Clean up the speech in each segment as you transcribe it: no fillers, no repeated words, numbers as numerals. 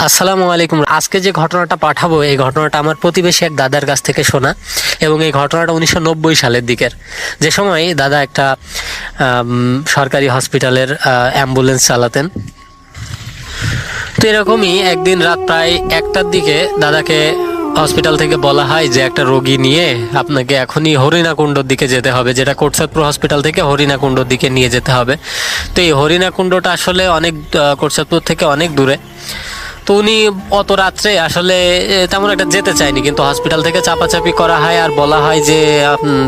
আসসালামু আলাইকুম। আজকে যে ঘটনাটা পাঠাবো এই ঘটনাটা আমার প্রতিবেশী এক দাদার কাছ থেকে শোনা, এবং এই ঘটনাটা 1990 সালের দিকের। যে সময় দাদা একটা সরকারি হসপিটালের অ্যাম্বুলেন্স চালাতেন। তো এরকমই একদিন রাত প্রায় 1টার দিকে দাদাকে হসপিটাল থেকে বলা হয় যে একটা রোগী নিয়ে আপনাকে এখনই হরিণাকুণ্ডর দিকে যেতে হবে, যেটা কোটচাঁদপুর হসপিটাল থেকে হরিণাকুণ্ডর দিকে নিয়ে যেতে হবে। তো এই হরিণাকুণ্ডটা আসলে অনেক কোটচাঁদপুর থেকে অনেক দূরে। তো উনি অত রাত্রে আসলে তেমন একটা যেতে চায়নি, কিন্তু হসপিটাল থেকে চাপাচাপি করা হয় আর বলা হয় যে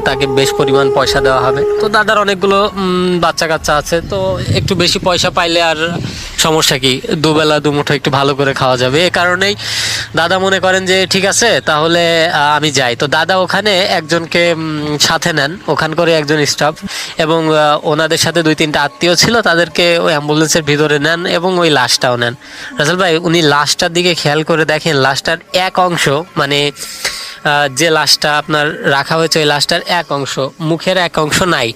তাকে বেশ পরিমাণ পয়সা দেওয়া হবে। তো দাদার অনেকগুলো বাচ্চা কাচ্চা আছে, তো একটু বেশি পয়সা পাইলে আর সমস্যা কি, দুবেলা দুমুঠো একটু ভালো করে খাওয়া যাবে। এ কারণেই দাদা মনে করেন যে ঠিক আছে তাহলে আমি যাই। তো দাদা ওখানে একজনকে সাথে নেন, ওখানকার একজন স্টাফ, এবং ওনাদের সাথে 2-3টা আত্মীয় ছিল, তাদেরকে ওই অ্যাম্বুলেন্সের ভিতরে নেন এবং ওই লাশটাও নেন। রাসেল ভাই, উনি লাশটার দিকে খেয়াল করে দেখেন লাশটার এক অংশ, মানে যে লাশটা আপনার রাখা হয়েছে ওই লাশটার এক অংশ, মুখের এক অংশ নাই।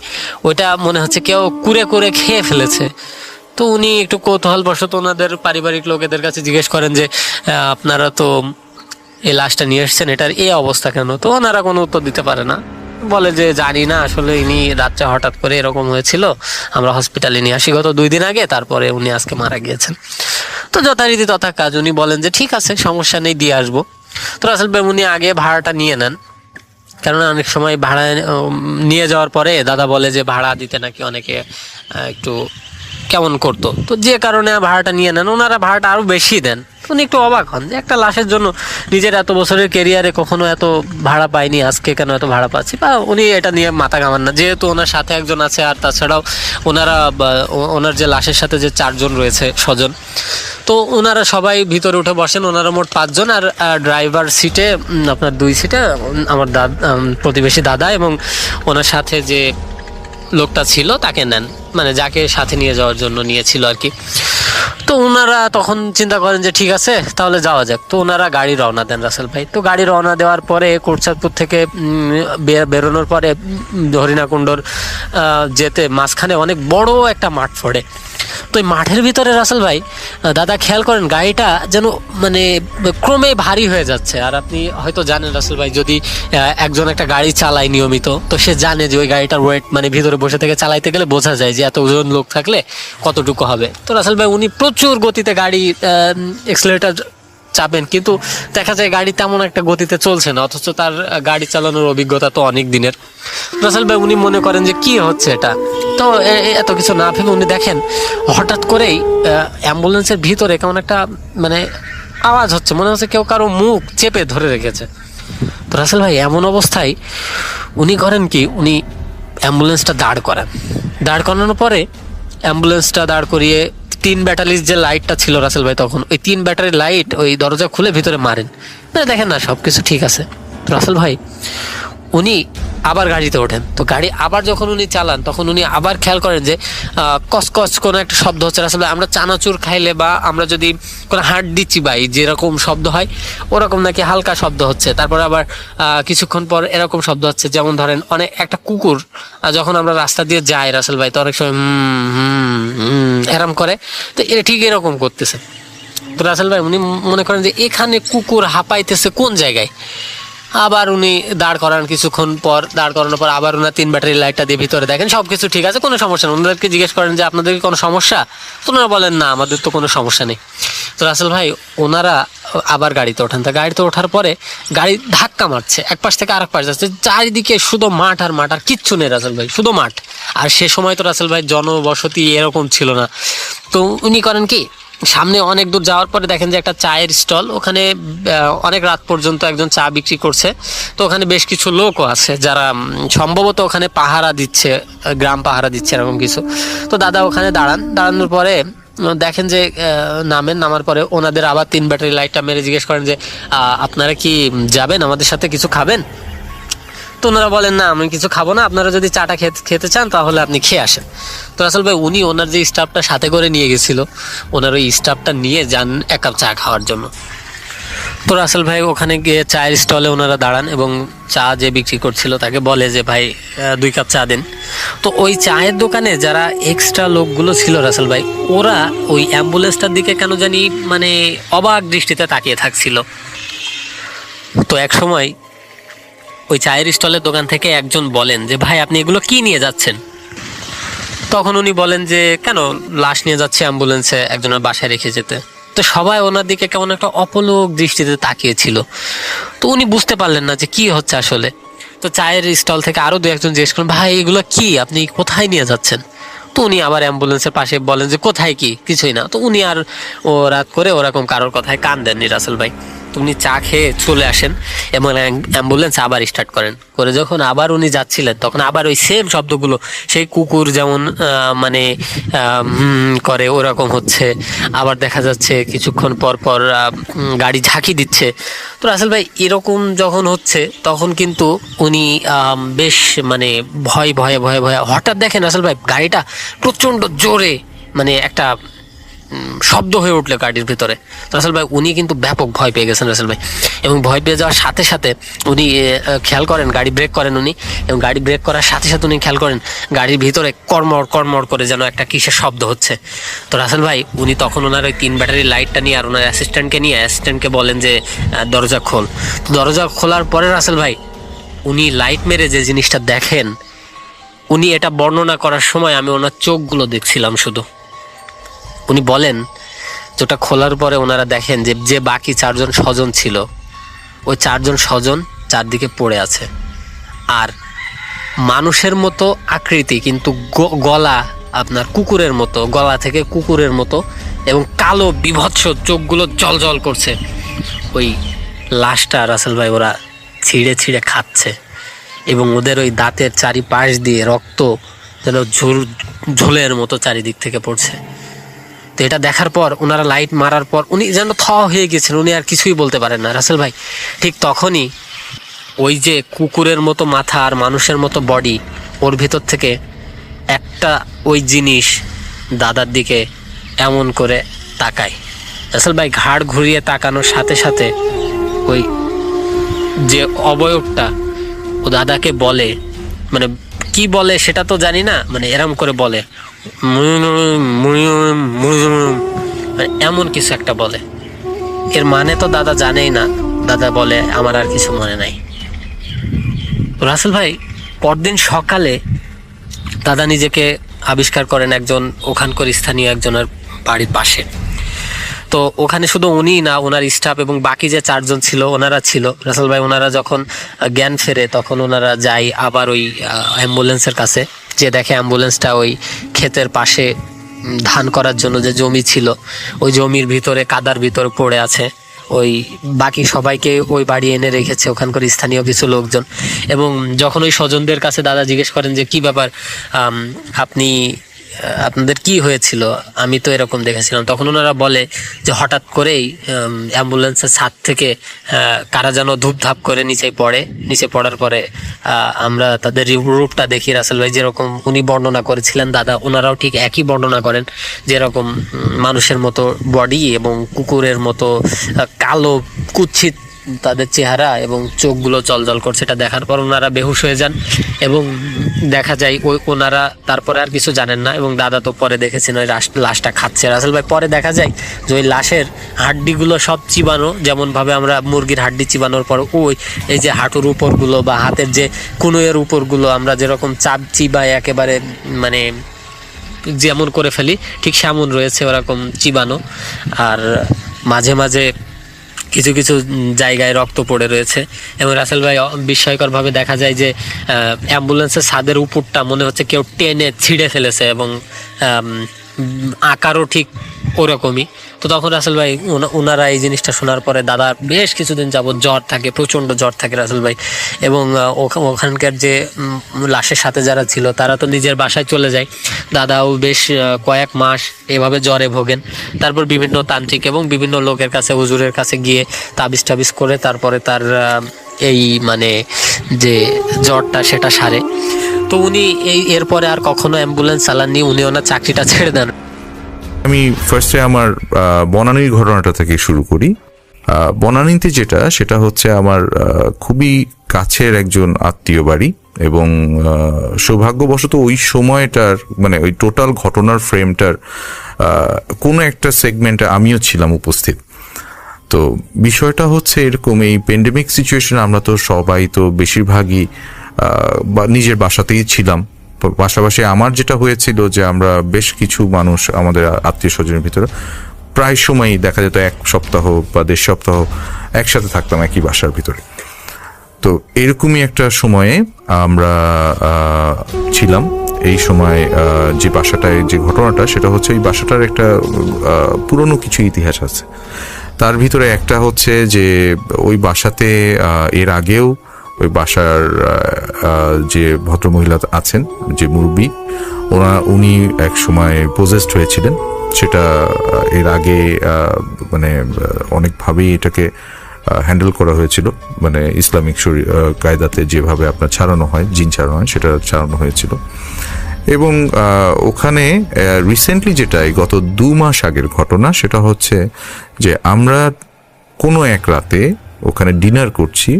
ওইটা মনে হচ্ছে কেউ কুরে কুরে খেয়ে ফেলেছে। তো উনি একটু কৌতূহলবশত ওনাদের পারিবারিক লোকেদের কাছে জিজ্ঞেস করেন যে আপনারা তো এই লাশটা নিয়ে এসছেন, এটার এই অবস্থা কেন? তো ওনারা কোনো উত্তর দিতে পারে না, বলে যে জানি না, আসলে ইনি রাত্রে হঠাৎ করে এরকম হয়েছিল, আমরা হসপিটালে নিয়ে আসি গত 2 দিন আগে, তারপরে উনি আজকে মারা গিয়েছেন। তো যথারীতি তথা কাজ, উনি বলেন যে ঠিক আছে সমস্যা নেই, দিয়ে আসবো। তো রাসেল ভাই উনি আগে ভাড়াটা নিয়ে নেন, কেননা অনেক সময় ভাড়া নিয়ে যাওয়ার পরে দাদা বলে যে ভাড়া দিতে নাকি অনেকে একটু কেমন করতো, তো যে কারণে ভাড়াটা নিয়ে নেন। ওনারা ভাড়াটা আরও বেশি দেন। উনি একটু অবাক হন যে একটা লাশের জন্য নিজের এত বছরের কেরিয়ারে কখনো এত ভাড়া পাইনি, আজকে কেন এত ভাড়া পাচ্ছি। বা উনি এটা নিয়ে মাথা ঘামান না, যেহেতু ওনার সাথে একজন আছে, আর তাছাড়াও ওনারা ওনার যে লাশের সাথে যে 4 জন রয়েছে স্বজন, তো ওনারা সবাই ভিতরে উঠে বসেন। ওনারা মোট 5 জন, আর ড্রাইভার সিটে আপনার 2 সিটে আমার প্রতিবেশী দাদা এবং ওনার সাথে যে লোকটা ছিল তাকে নেন, মানে যাকে সাথে নিয়ে যাওয়ার জন্য নিয়েছিল আর কি। তো ওনারা তখন চিন্তা করেন যে ঠিক আছে তাহলে যাওয়া যাক। তো ওনারা গাড়ি রওনা দেন রাসেল ভাই। তো গাড়ি রওনা দেওয়ার পরে কোটচাঁদপুর থেকে বেরোনোর পরে হরিণাকুণ্ডর যেতে মাঝখানে অনেক বড় একটা মাঠ পড়ে। তো এই মাঠের ভিতরে রাসেল ভাই দাদা খেয়াল করেন গাড়িটা যেন মানে ক্রমে ভারী হয়ে যাচ্ছে। আর আপনি হয়তো জানেন রাসেল ভাই, যদি একজন একটা গাড়ি চালায় নিয়মিত, তো সে জানে যে ওই গাড়িটার ওয়েট, মানে ভিতরে বসে থেকে চালাইতে গেলে বোঝা যায় যে এত ওজন লোক থাকলে কতটুকু হবে। তো রাসেল ভাই উনি প্রচুর গতিতে গাড়ি এক্সেলারেটর চাপেন, কিন্তু দেখা যায় গাড়ি তেমন একটা গতিতে চলছে না, অথচ তার গাড়ি চালানোর অভিজ্ঞতা তো অনেক দিনের। রাসেল ভাই উনি মনে করেন যে কি হচ্ছে এটা। তো এত কিছু না ভেবে উনি দেখেন হঠাৎ করেই অ্যাম্বুলেন্সের ভিতরে কেমন একটা মানে আওয়াজ হচ্ছে, মনে হচ্ছে কেউ কারো মুখ চেপে ধরে রেখেছে। তো রাসেল ভাই এমন অবস্থায় উনি করেন কি, উনি অ্যাম্বুলেন্সটা দাঁড় করান। দাঁড় করানোর পরে অ্যাম্বুলেন্সটা দাঁড় করিয়ে 3 ব্যাটারির যে লাইটটা ছিল রাসেল ভাই, তখন ওই 3 ব্যাটারির লাইট ওই দরজা খুলে ভিতরে মারেন। দেখেন না সব কিছু ঠিক আছে। তো রাসেল ভাই উনি আবার গাড়িতে ওঠেন। তো গাড়ি আবার যখন উনি চালান তখন উনি আবার খেয়াল করেন যে কসকস কোনো একটা শব্দ হচ্ছে। আসলে আমরা চানাচুর খাইলে বা আমরা যদি কোনো হাড্ডি চিবাই যেরকম শব্দ হয় ওরকম নাকি হালকা শব্দ হচ্ছে। তারপর আবার কিছুক্ষণ পর এরকম শব্দ হচ্ছে, যেমন ধরেন অনেক একটা কুকুর যখন আমরা রাস্তা দিয়ে যাই রাসেল ভাই, তো অনেক সময় এরম করে, তো এটা ঠিক এরকম করতেছে। তো রাসেল ভাই উনি মনে করেন যে এখানে কুকুর হাঁপাইতেছে কোন জায়গায়। আবার উনি দাঁড় করান, কিছুক্ষণ পর দাঁড় করানোর পর আবার ওনার 3 ব্যাটারি লাইটটা দিয়ে ভিতরে দেখেন সবকিছু ঠিক আছে, কোনো সমস্যা নেই। ওনাদেরকে জিজ্ঞেস করেন যে আপনাদের কি কোনো সমস্যা? তো ওনারা বলেন না, আমাদের তো কোনো সমস্যা নেই। তো রাসেল ভাই ওনারা আবার গাড়িতে ওঠেন। তা গাড়িতে ওঠার পরে গাড়ি ধাক্কা মারছে, এক পাশ থেকে আরেক পাশ যাচ্ছে, চারিদিকে শুধু মাঠ আর মাঠ, আর কিচ্ছু নেই রাসেল ভাই, শুধু মাঠ। আর সে সময় তো রাসেল ভাই জনবসতি এরকম ছিল না। তো উনি করেন কি, সামনে অনেক দূর যাওয়ার পরে দেখেন যে একটা চায়ের স্টল, ওখানে অনেক রাত পর্যন্ত একজন চা বিক্রি করছে। তো ওখানে বেশ কিছু লোকও আছে যারা সম্ভবত ওখানে পাহারা দিচ্ছে, গ্রাম পাহারা দিচ্ছে এরকম কিছু। তো দাদা ওখানে দাঁড়ানোর পরে দেখেন যে নামার পরে ওনাদের আবার 3 ব্যাটারি লাইটটা মেরে জিজ্ঞেস করেন যে আপনারা কি যাবেন আমাদের সাথে, কিছু খাবেন? তো ওনারা বলেন না, আমি কিছু খাবো না, আপনারা যদি চাটা খেতে চান তাহলে আপনি খেয়ে আসেন। তো রাসেল ভাই উনি ওনার যে স্টাফটা সাথে করে নিয়ে গেছিল, ওনার ওই স্টাফটা নিয়ে যান 1 কাপ চা খাওয়ার জন্য। তো রাসেল ভাই ওখানে গিয়ে চায়ের স্টলে ওনারা দাঁড়ান এবং চা যে বিক্রি করছিল তাকে বলে যে ভাই 2 কাপ চা দিন। তো ওই চায়ের দোকানে যারা এক্সট্রা লোকগুলো ছিল রাসেল ভাই, ওরা ওই অ্যাম্বুলেন্সটার দিকে কেন জানি মানে অবাক দৃষ্টিতে তাকিয়ে থাকছিল। তো এক সময় ওই চায়ের স্টলের দোকান থেকে একজন বলেন যে ভাই আপনি এগুলো কি নিয়ে যাচ্ছেন? তখন উনি বলেন যে কেন, লাশ নিয়ে যাচ্ছে অ্যাম্বুলেন্সে একজনের বাসায় রেখে যেতে। তো সবাই ওনার দিকে কেমন একটা অপলক দৃষ্টিতে তাকিয়েছিল। তো উনি বুঝতে পারলেন না যে কি হচ্ছে আসলে। তো চায়ের স্টল থেকে আরো 2-1জন জিজ্ঞেস করেন ভাই এগুলো কি, আপনি কোথায় নিয়ে যাচ্ছেন? তো উনি আবার অ্যাম্বুলেন্সের পাশে বলেন যে কোথায় কি, কিছুই না। তো উনি আর ও রাত করে ওরকম কারোর কথায় কান দেননি রাসেল ভাই। তো উনি চা খেয়ে চলে আসেন এবং অ্যাম্বুলেন্স আবার স্টার্ট করেন। করে যখন আবার উনি যাচ্ছিলেন তখন আবার ওই সেম শব্দগুলো, সেই কুকুর যেমন মানে করে ওরকম হচ্ছে। আবার দেখা যাচ্ছে কিছুক্ষণ পর পর গাড়ি ঝাঁকি দিচ্ছে। তো রাসেল ভাই এরকম যখন হচ্ছে তখন কিন্তু উনি বেশ মানে ভয়ে ভয়ে ভয়ে ভয়ে হঠাৎ দেখেন রাসেল ভাই গাড়িটা প্রচণ্ড জোরে মানে একটা শব্দ হয়ে উঠলো গাড়ির ভিতরে। রাসেল ভাই উনি কিন্তু ব্যাপক ভয় পেয়ে গেছেন রাসেল ভাই, এবং ভয় পেয়ে যাওয়ার সাথে সাথে উনি খেয়াল করেন গাড়ি ব্রেক করেন উনি, এবং গাড়ি ব্রেক করার সাথে সাথে উনি খেয়াল করেন গাড়ির ভিতরে কড়মড় কড়মড় করে যেন একটা কিসের শব্দ হচ্ছে। তো রাসেল ভাই উনি তখন ওনার ওই 3 ব্যাটারি লাইটটা নিয়ে আর ওনার অ্যাসিস্ট্যান্টকে বলেন যে দরজা খোল। তো দরজা খোলার পরে রাসেল ভাই উনি লাইট মেরে যে জিনিসটা দেখেন, উনি এটা বর্ণনা করার সময় আমি ওনার চোখগুলো দেখছিলাম শুধু। উনি বলেন যেটা খোলার পরে ওনারা দেখেন যে যে বাকি 4জন স্বজন ছিল, ওই 4জন স্বজন চারদিকে পড়ে আছে। আর মানুষের মতো আকৃতি কিন্তু গলা আপনার কুকুরের মতো, গলা থেকে কুকুরের মতো, এবং কালো বিভৎস চোখগুলো জল জল করছে। ওই লাশটা রাসেল ভাই ওরা ছিঁড়ে ছিঁড়ে খাচ্ছে এবং ওদের ওই দাঁতের চারিপাশ দিয়ে রক্ত যেন ঝোলের মতো চারিদিক থেকে পড়ছে। তো এটা দেখার পর ওনারা লাইট মারার পর উনি যেন হয়ে গেছেন, উনি আর কিছুই বলতে পারেন না রাসেল ভাই। ঠিক তখনই ওই যে কুকুরের মতো মাথা আর মানুষের মতো বডি, ওর ভিতর থেকে একটা ওই জিনিস দাদার দিকে এমন করে তাকায়। রাসেল ভাই ঘাড় ঘুরিয়ে তাকানোর সাথে সাথে ওই যে অবয়বটা ও দাদাকে বলে, মানে কি বলে সেটা তো জানি না, মানে এরম করে বলে এমন কিছু একটা বলে। এর মানে তো দাদা জানেই না। দাদা বলে আমার আর কিছু মনে নাই। রাসেল ভাই পরদিন সকালে দাদা নিজেকে আবিষ্কার করেন একজন ওখানকার স্থানীয় একজনের বাড়ির পাশে। তো ওখানে শুধু উনি না, ওনার স্টাফ এবং বাকি যে 4জন ছিল ওনারা ছিল। রাসেল ভাই ওনারা যখন জ্ঞান ফেরে তখন ওনারা যায় আবার ওই অ্যাম্বুলেন্সের কাছে, যে দেখে অ্যাম্বুলেন্সটা ওই ক্ষেতের পাশে ধান করার জন্য যে জমি ছিল ওই জমির ভিতরে কাদার ভিতরে পড়ে আছে। ওই বাকি সবাইকে ওই বাড়ি এনে রেখেছে ওখানকার স্থানীয় কিছু লোকজন। এবং যখন ওই স্বজনদের কাছে দাদা জিজ্ঞেস করেন যে কি ব্যাপার, আপনাদের কি হয়েছিল, আমি তো এরকম দেখেছিলাম, তখন ওনারা বলে যে হঠাৎ করেই অ্যাম্বুলেন্সের ছাদ থেকে কারা যেন ধূপধাপ করে নিচে পড়ার পরে আমরা তাদের রূপটা দেখি রাসেল ভাই যেরকম উনি বর্ণনা করেছিলেন দাদা, ওনারাও ঠিক একই বর্ণনা করেন, যেরকম মানুষের মতো বডি এবং কুকুরের মতো কালো কুৎসিত তাদের চেহারা এবং চোখগুলো জলজল করছে। এটা দেখার পর ওনারা বেহুশ হয়ে যান এবং দেখা যায় ওনারা তারপরে আর কিছু জানেন না। এবং দাদা তো পরে দেখেছেন ওই লাশটা খাচ্ছে রাসেল ভাই। পরে দেখা যায় যে ওই লাশের হাড্ডিগুলো সব চিবানো, যেমনভাবে আমরা মুরগির হাড্ডি চিবানোর পর ওই এই যে হাঁটুর উপরগুলো বা হাতের যে কুনুয়ের উপরগুলো আমরা যেরকম চাপ চিবায় একেবারে মানে যেমন করে ফেলি, ঠিক সেমন রয়েছে ওরকম চিবানো। আর মাঝে মাঝে কিছু কিছু জায়গায় রক্ত পড়ে রয়েছে। এবং রাসেল ভাই বিস্ময়করভাবে দেখা যায় যে অ্যাম্বুলেন্সের ছাদের উপরটা মনে হচ্ছে কেউ টেনে ছিঁড়ে ফেলেছে এবং আকারও ঠিক ওরকমই। তো তখন রাসেল ভাই ওনারা এই জিনিসটা শোনার পরে দাদার বেশ কিছুদিন যাবত জ্বর থাকে, প্রচণ্ড জ্বর থাকে রাসেল ভাই। এবং ওখানকার যে লাশের সাথে যারা ছিল তারা তো নিজের বাসায় চলে যায়। দাদাও বেশ কয়েক মাস এভাবে জ্বরে ভোগেন। তারপর বিভিন্ন তান্ত্রিক এবং বিভিন্ন লোকের কাছে, হুজুরের কাছে গিয়ে তাবিজ টাবিজ করে তারপরে তার এই মানে যে জ্বরটা সেটা সারে। তো উনি এরপরে আর কখনো অ্যাম্বুলেন্স চালাননি, উনি ওনার চাকরিটা ছেড়ে দেন। আমি ফার্স্টে আমার বনানীর ঘটনাটা থেকে শুরু করি। বনানীতে যেটা, সেটা হচ্ছে আমার খুবই কাছের একজন আত্মীয় বাড়ি, এবং সৌভাগ্যবশত ওই সময়টার মানে ওই টোটাল ঘটনার ফ্রেমটার কোনো একটা সেগমেন্টে আমিও ছিলাম উপস্থিত। তো বিষয়টা হচ্ছে এরকম, এই প্যান্ডেমিক সিচুয়েশন আমরা তো সবাই তো বেশিরভাগই নিজের বাসাতেই ছিলাম। পাশাপাশি আমার যেটা হয়েছিল যে আমরা বেশ কিছু মানুষ আমাদের আত্মীয় স্বজনের ভিতরে প্রায় সময়ই দেখা যেত 1 সপ্তাহ বা 1.5 সপ্তাহ একসাথে থাকতাম একই বাসার ভিতরে। তো এরকমই একটা সময়ে আমরা ছিলাম। এই সময় যে বাসাটায় যে ঘটনাটা, সেটা হচ্ছে এই বাসাটার একটা পুরনো কিছু ইতিহাস আছে। তার ভিতরে একটা হচ্ছে যে ওই বাসাতে এর আগেও ওই বাসার যে ভদ্রমহিলা আছেন, যে মুরব্বী, উনি এক সময় পজেসড হয়েছিলেন। সেটা এর আগে মানে অনেকভাবেই এটাকে হ্যান্ডেল করা হয়েছিল, মানে ইসলামিক কায়দাতে যেভাবে আপনার ছাড়ানো হয়, জিন ছাড়ানো হয়, সেটা ছাড়ানো হয়েছিল। এবং ওখানে রিসেন্টলি যেটা গত 2 মাস আগের ঘটনা, সেটা হচ্ছে যে আমরা কোনো এক রাতে ওখানে ডিনার করছি,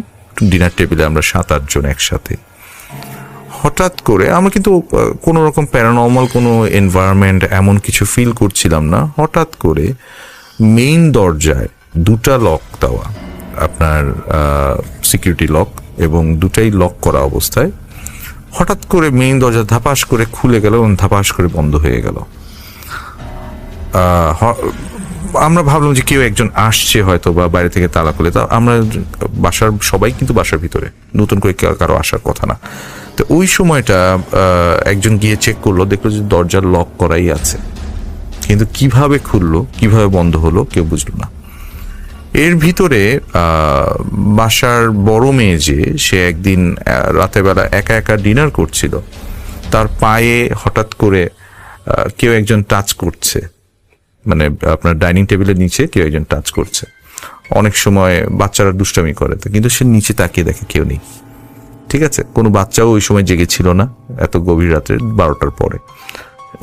ডিনার টেবিলে আমরা 7-8 জন একসাথে। হঠাৎ করে আমরা কিন্তু কোনো রকম প্যারানর্মাল কোনো এনভায়রনমেন্ট এমন কিছু ফিল করছিলাম না। হঠাৎ করে মেইন দরজায় 2টা লক দেওয়া, আপনার সিকিউরিটি লক, এবং 2টাই লক করা অবস্থায় হঠাৎ করে মেইন দরজা ধাপাস করে খুলে গেল এবং ধাপাস করে বন্ধ হয়ে গেল। আমরা ভাবলাম যে কেউ একজন আসছে হয়তো, বা বাইরে থেকে তালা খুলে। তা আমরা বাসার সবাই কিন্তু বাসার ভিতরে, নতুন করে কারো আসার কথা না। তো ওই সময়টা একজন গিয়ে চেক করলো, দেখলো যে দরজার লক করাই আছে, কিন্তু কিভাবে খুললো কিভাবে বন্ধ হলো কেউ বুঝলো না। এর ভিতরে বাসার বড় মেয়ে, যে সে একদিন রাতের বেলা একা একা ডিনার করছিল, তার পায়ে হঠাৎ করে কেউ একজন টাচ করছে, মানে আপনার ডাইনিং টেবিলের নিচে কেউ একজন টাচ করছে। অনেক সময় বাচ্চারা দুষ্টামি করে, কিন্তু সে নিচে তাকিয়ে দেখে কেউ নেই। ঠিক আছে, কোনো বাচ্চাও ওই সময় জেগেছিল না, এত গভীর রাত্রে 12টার পরে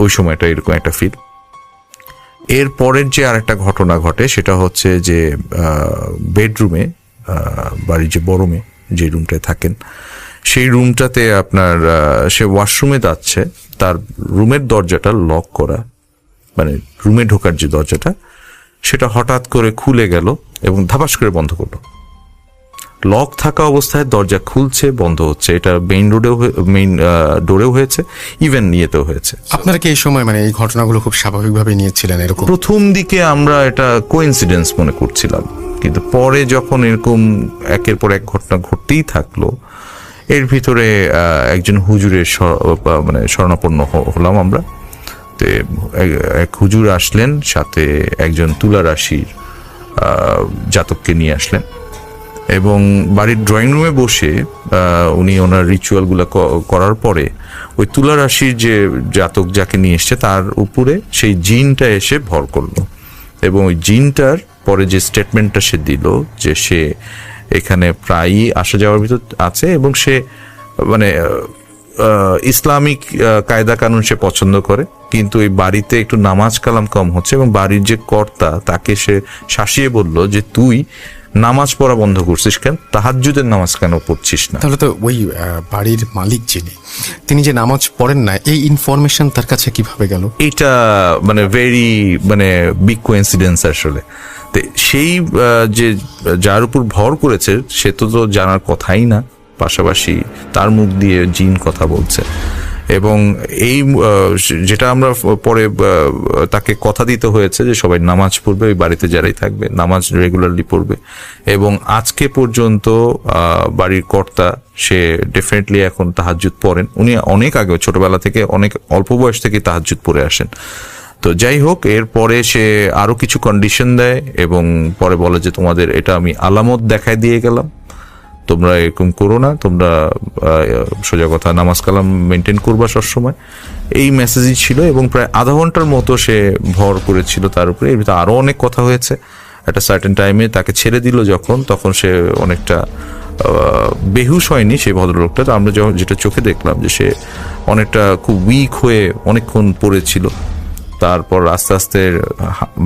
ওই সময়টা এরকম একটা ফিল। এর পরের যে আরেকটা ঘটনা ঘটে, সেটা হচ্ছে যে বেডরুমে, বাড়ির যে বড় মেয়ে যে রুমটায় থাকেন, সেই রুমটাতে আপনার সে ওয়াশরুমে যাচ্ছে, তার রুমের দরজাটা লক করা, মানে রুমে ঢোকার যে দরজাটা, সেটা হঠাৎ করে খুলে গেল এবং ধাপাস করে বন্ধ করলো। লক থাকা অবস্থায় দরজা খুলছে, বন্ধ হচ্ছে। এটা মেইন ডোরেও হয়েছে, ইভেন ইয়েতেও হয়েছে। আপনারা কি এই সময় মানে এই ঘটনাগুলো খুব স্বাভাবিকভাবে নিয়েছিলেন? এরকম প্রথম দিকে আমরা এটা কোইন্সিডেন্স মনে করছিলাম, কিন্তু পরে যখন এরকম একের পর এক ঘটনা ঘটতেই থাকলো, এর ভিতরে একজন হুজুরের মানে শরণাপন্ন হলাম আমরা। তো এক হুজুর আসলেন, সাথে একজন তুলা রাশির জাতককে নিয়ে আসলেন, এবং বাড়ির ড্রয়িং রুমে বসে উনি ওনার রিচুয়ালগুলো করার পরে ওই তুলা রাশির যে জাতক যাকে নিয়ে এসছে তার উপরে সেই জিনটা এসে ভর করলো। এবং ওই জিনটার পরে যে স্টেটমেন্টটা সে দিল, যে সে এখানে প্রায়ই আসা যাওয়ার ভিতর আছে, এবং সে মানে ইসলামিক কায়দা কানুন সে পছন্দ করে, কিন্তু এই বাড়িতে একটু নামাজ কালাম কম হচ্ছে, এবং বাড়ির যে কর্তা তাকে সে শাসিয়ে বলল যে তুই নামাজ পড়া বন্ধ করছিস কেন, তাহাজ্জুদের নামাজ কেন পড়ছিস না। তাহলে তো ওই বাড়ির মালিক যিনি, তিনি যে নামাজ পড়েন না, এই ইনফরমেশন তার কাছে কিভাবে গেল? এটা মানে ভেরি মানে বিগ কোইন্সিডেন্স আসলে। তো সেই যে যার উপর ভর করেছে সে তো জানার কথাই না, পাশাপাশি তার মুখ দিয়ে জিন কথা বলছে। এবং এই যেটা আমরা পরে তাকে কথা দিতে হয়েছে যে সবাই নামাজ পড়বে, ওই বাড়িতে যারাই থাকবে নামাজ রেগুলারলি পড়বে। এবং আজকে পর্যন্ত বাড়ির কর্তা সে ডেফিনেটলি এখন তাহাজ্জুদ পড়েন। উনি অনেক আগে ছোটবেলা থেকে, অনেক অল্প বয়স থেকে তাহাজ্জুদ পড়ে আসেন। তো যাই হোক, এরপরে সে আরো কিছু কন্ডিশন দেয় এবং পরে বলে যে তোমাদের এটা আমি আলামত দেখায় দিয়ে গেলাম, তোমরা এরকম করো না, তোমরা সোজা কথা নামাজ কালাম মেনটেন করবা সবসময়। এই মেসেজই ছিল, এবং প্রায় আধা ঘন্টার মতো সে ভর করেছিল তার উপরে। এর ভিতরে আরো অনেক কথা হয়েছে। একটা সার্টেন টাইমে তাকে ছেড়ে দিল যখন, তখন সে অনেকটা বেহুশ হয়নি সেই ভদ্রলোকটা। তো আমরা যেটা চোখে দেখলাম যে সে অনেকটা খুব উইক হয়ে অনেকক্ষণ পড়েছিল। তারপর আস্তে আস্তে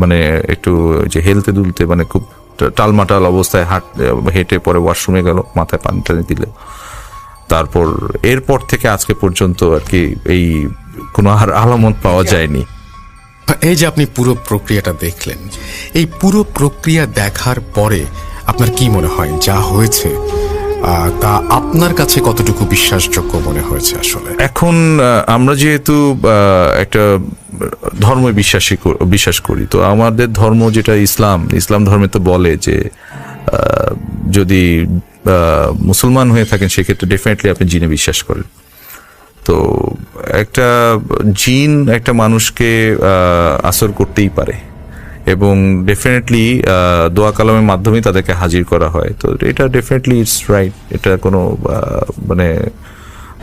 মানে একটু যে হেলতে দুলতে মানে খুব টালমাটাল অবস্থায় হেঁটে পরে ওয়াশরুমে গেল, মাথায় পানি টানি দিল। তারপর এরপর থেকে আজকে পর্যন্ত আর কি এই কোনো আর আলামত পাওয়া যায়নি। এই যে আপনি পুরো প্রক্রিয়াটা দেখলেন, এই পুরো প্রক্রিয়া দেখার পরে আপনার কি মনে হয় যা হয়েছে তা আপনার কাছে কতটুকু বিশ্বাসযোগ্য মনে হয়েছে? আসলে এখন আমরা যেহেতু একটা ধর্মে বিশ্বাস করি, তো আমাদের ধর্ম যেটা ইসলাম ধর্মে তো বলে যে যদি মুসলমান হয়ে থাকেন সেক্ষেত্রে ডেফিনেটলি আপনি জিনে বিশ্বাস করেন। তো একটা জিন একটা মানুষকে আসর করতেই পারে এবং ডেফিনেটলি দোয়া কালামের মাধ্যমে তাদেরকে হাজির করা হয়। তো এটা ডেফিনেটলি ইটস রাইট, এটা কোনো মানে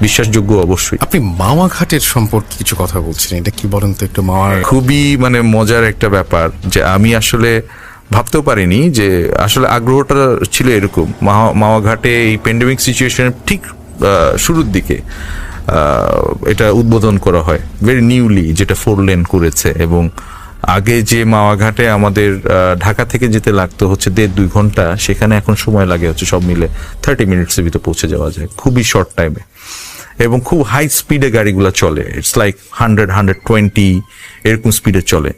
বিশ্বাসযোগ্য অবশ্যই। আপনি মাওয়া ঘাটের সম্পর্কে কিছু কথা বলছিলেন, এটা কি বলেন তো একটু? খুবই মানে মজার একটা ব্যাপার যে আমি আসলে ভাবতেও পারিনি যে আসলে আগ্রহটা ছিল এরকম। মাওয়া ঘাটে এই প্যান্ডেমিক সিচুয়েশনের ঠিক শুরুর দিকে এটা উদ্বোধন করা হয় ভেরি নিউলি, যেটা 4 লেন করেছে। এবং আগে যে মাওয়া ঘাটে আমাদের ঢাকা থেকে যেতে লাগতো হচ্ছে 1.5-2 ঘন্টা, সেখানে এখন সময় লাগে হচ্ছে সব মিলে 30 মিনিটসের ভিতরে পৌঁছে যাওয়া যায়, খুবই শর্ট টাইমে। এবং খুব হাই স্পিডে গাড়িগুলো চলে, ইটস লাইক 100-120 এরকম স্পিডে চলে।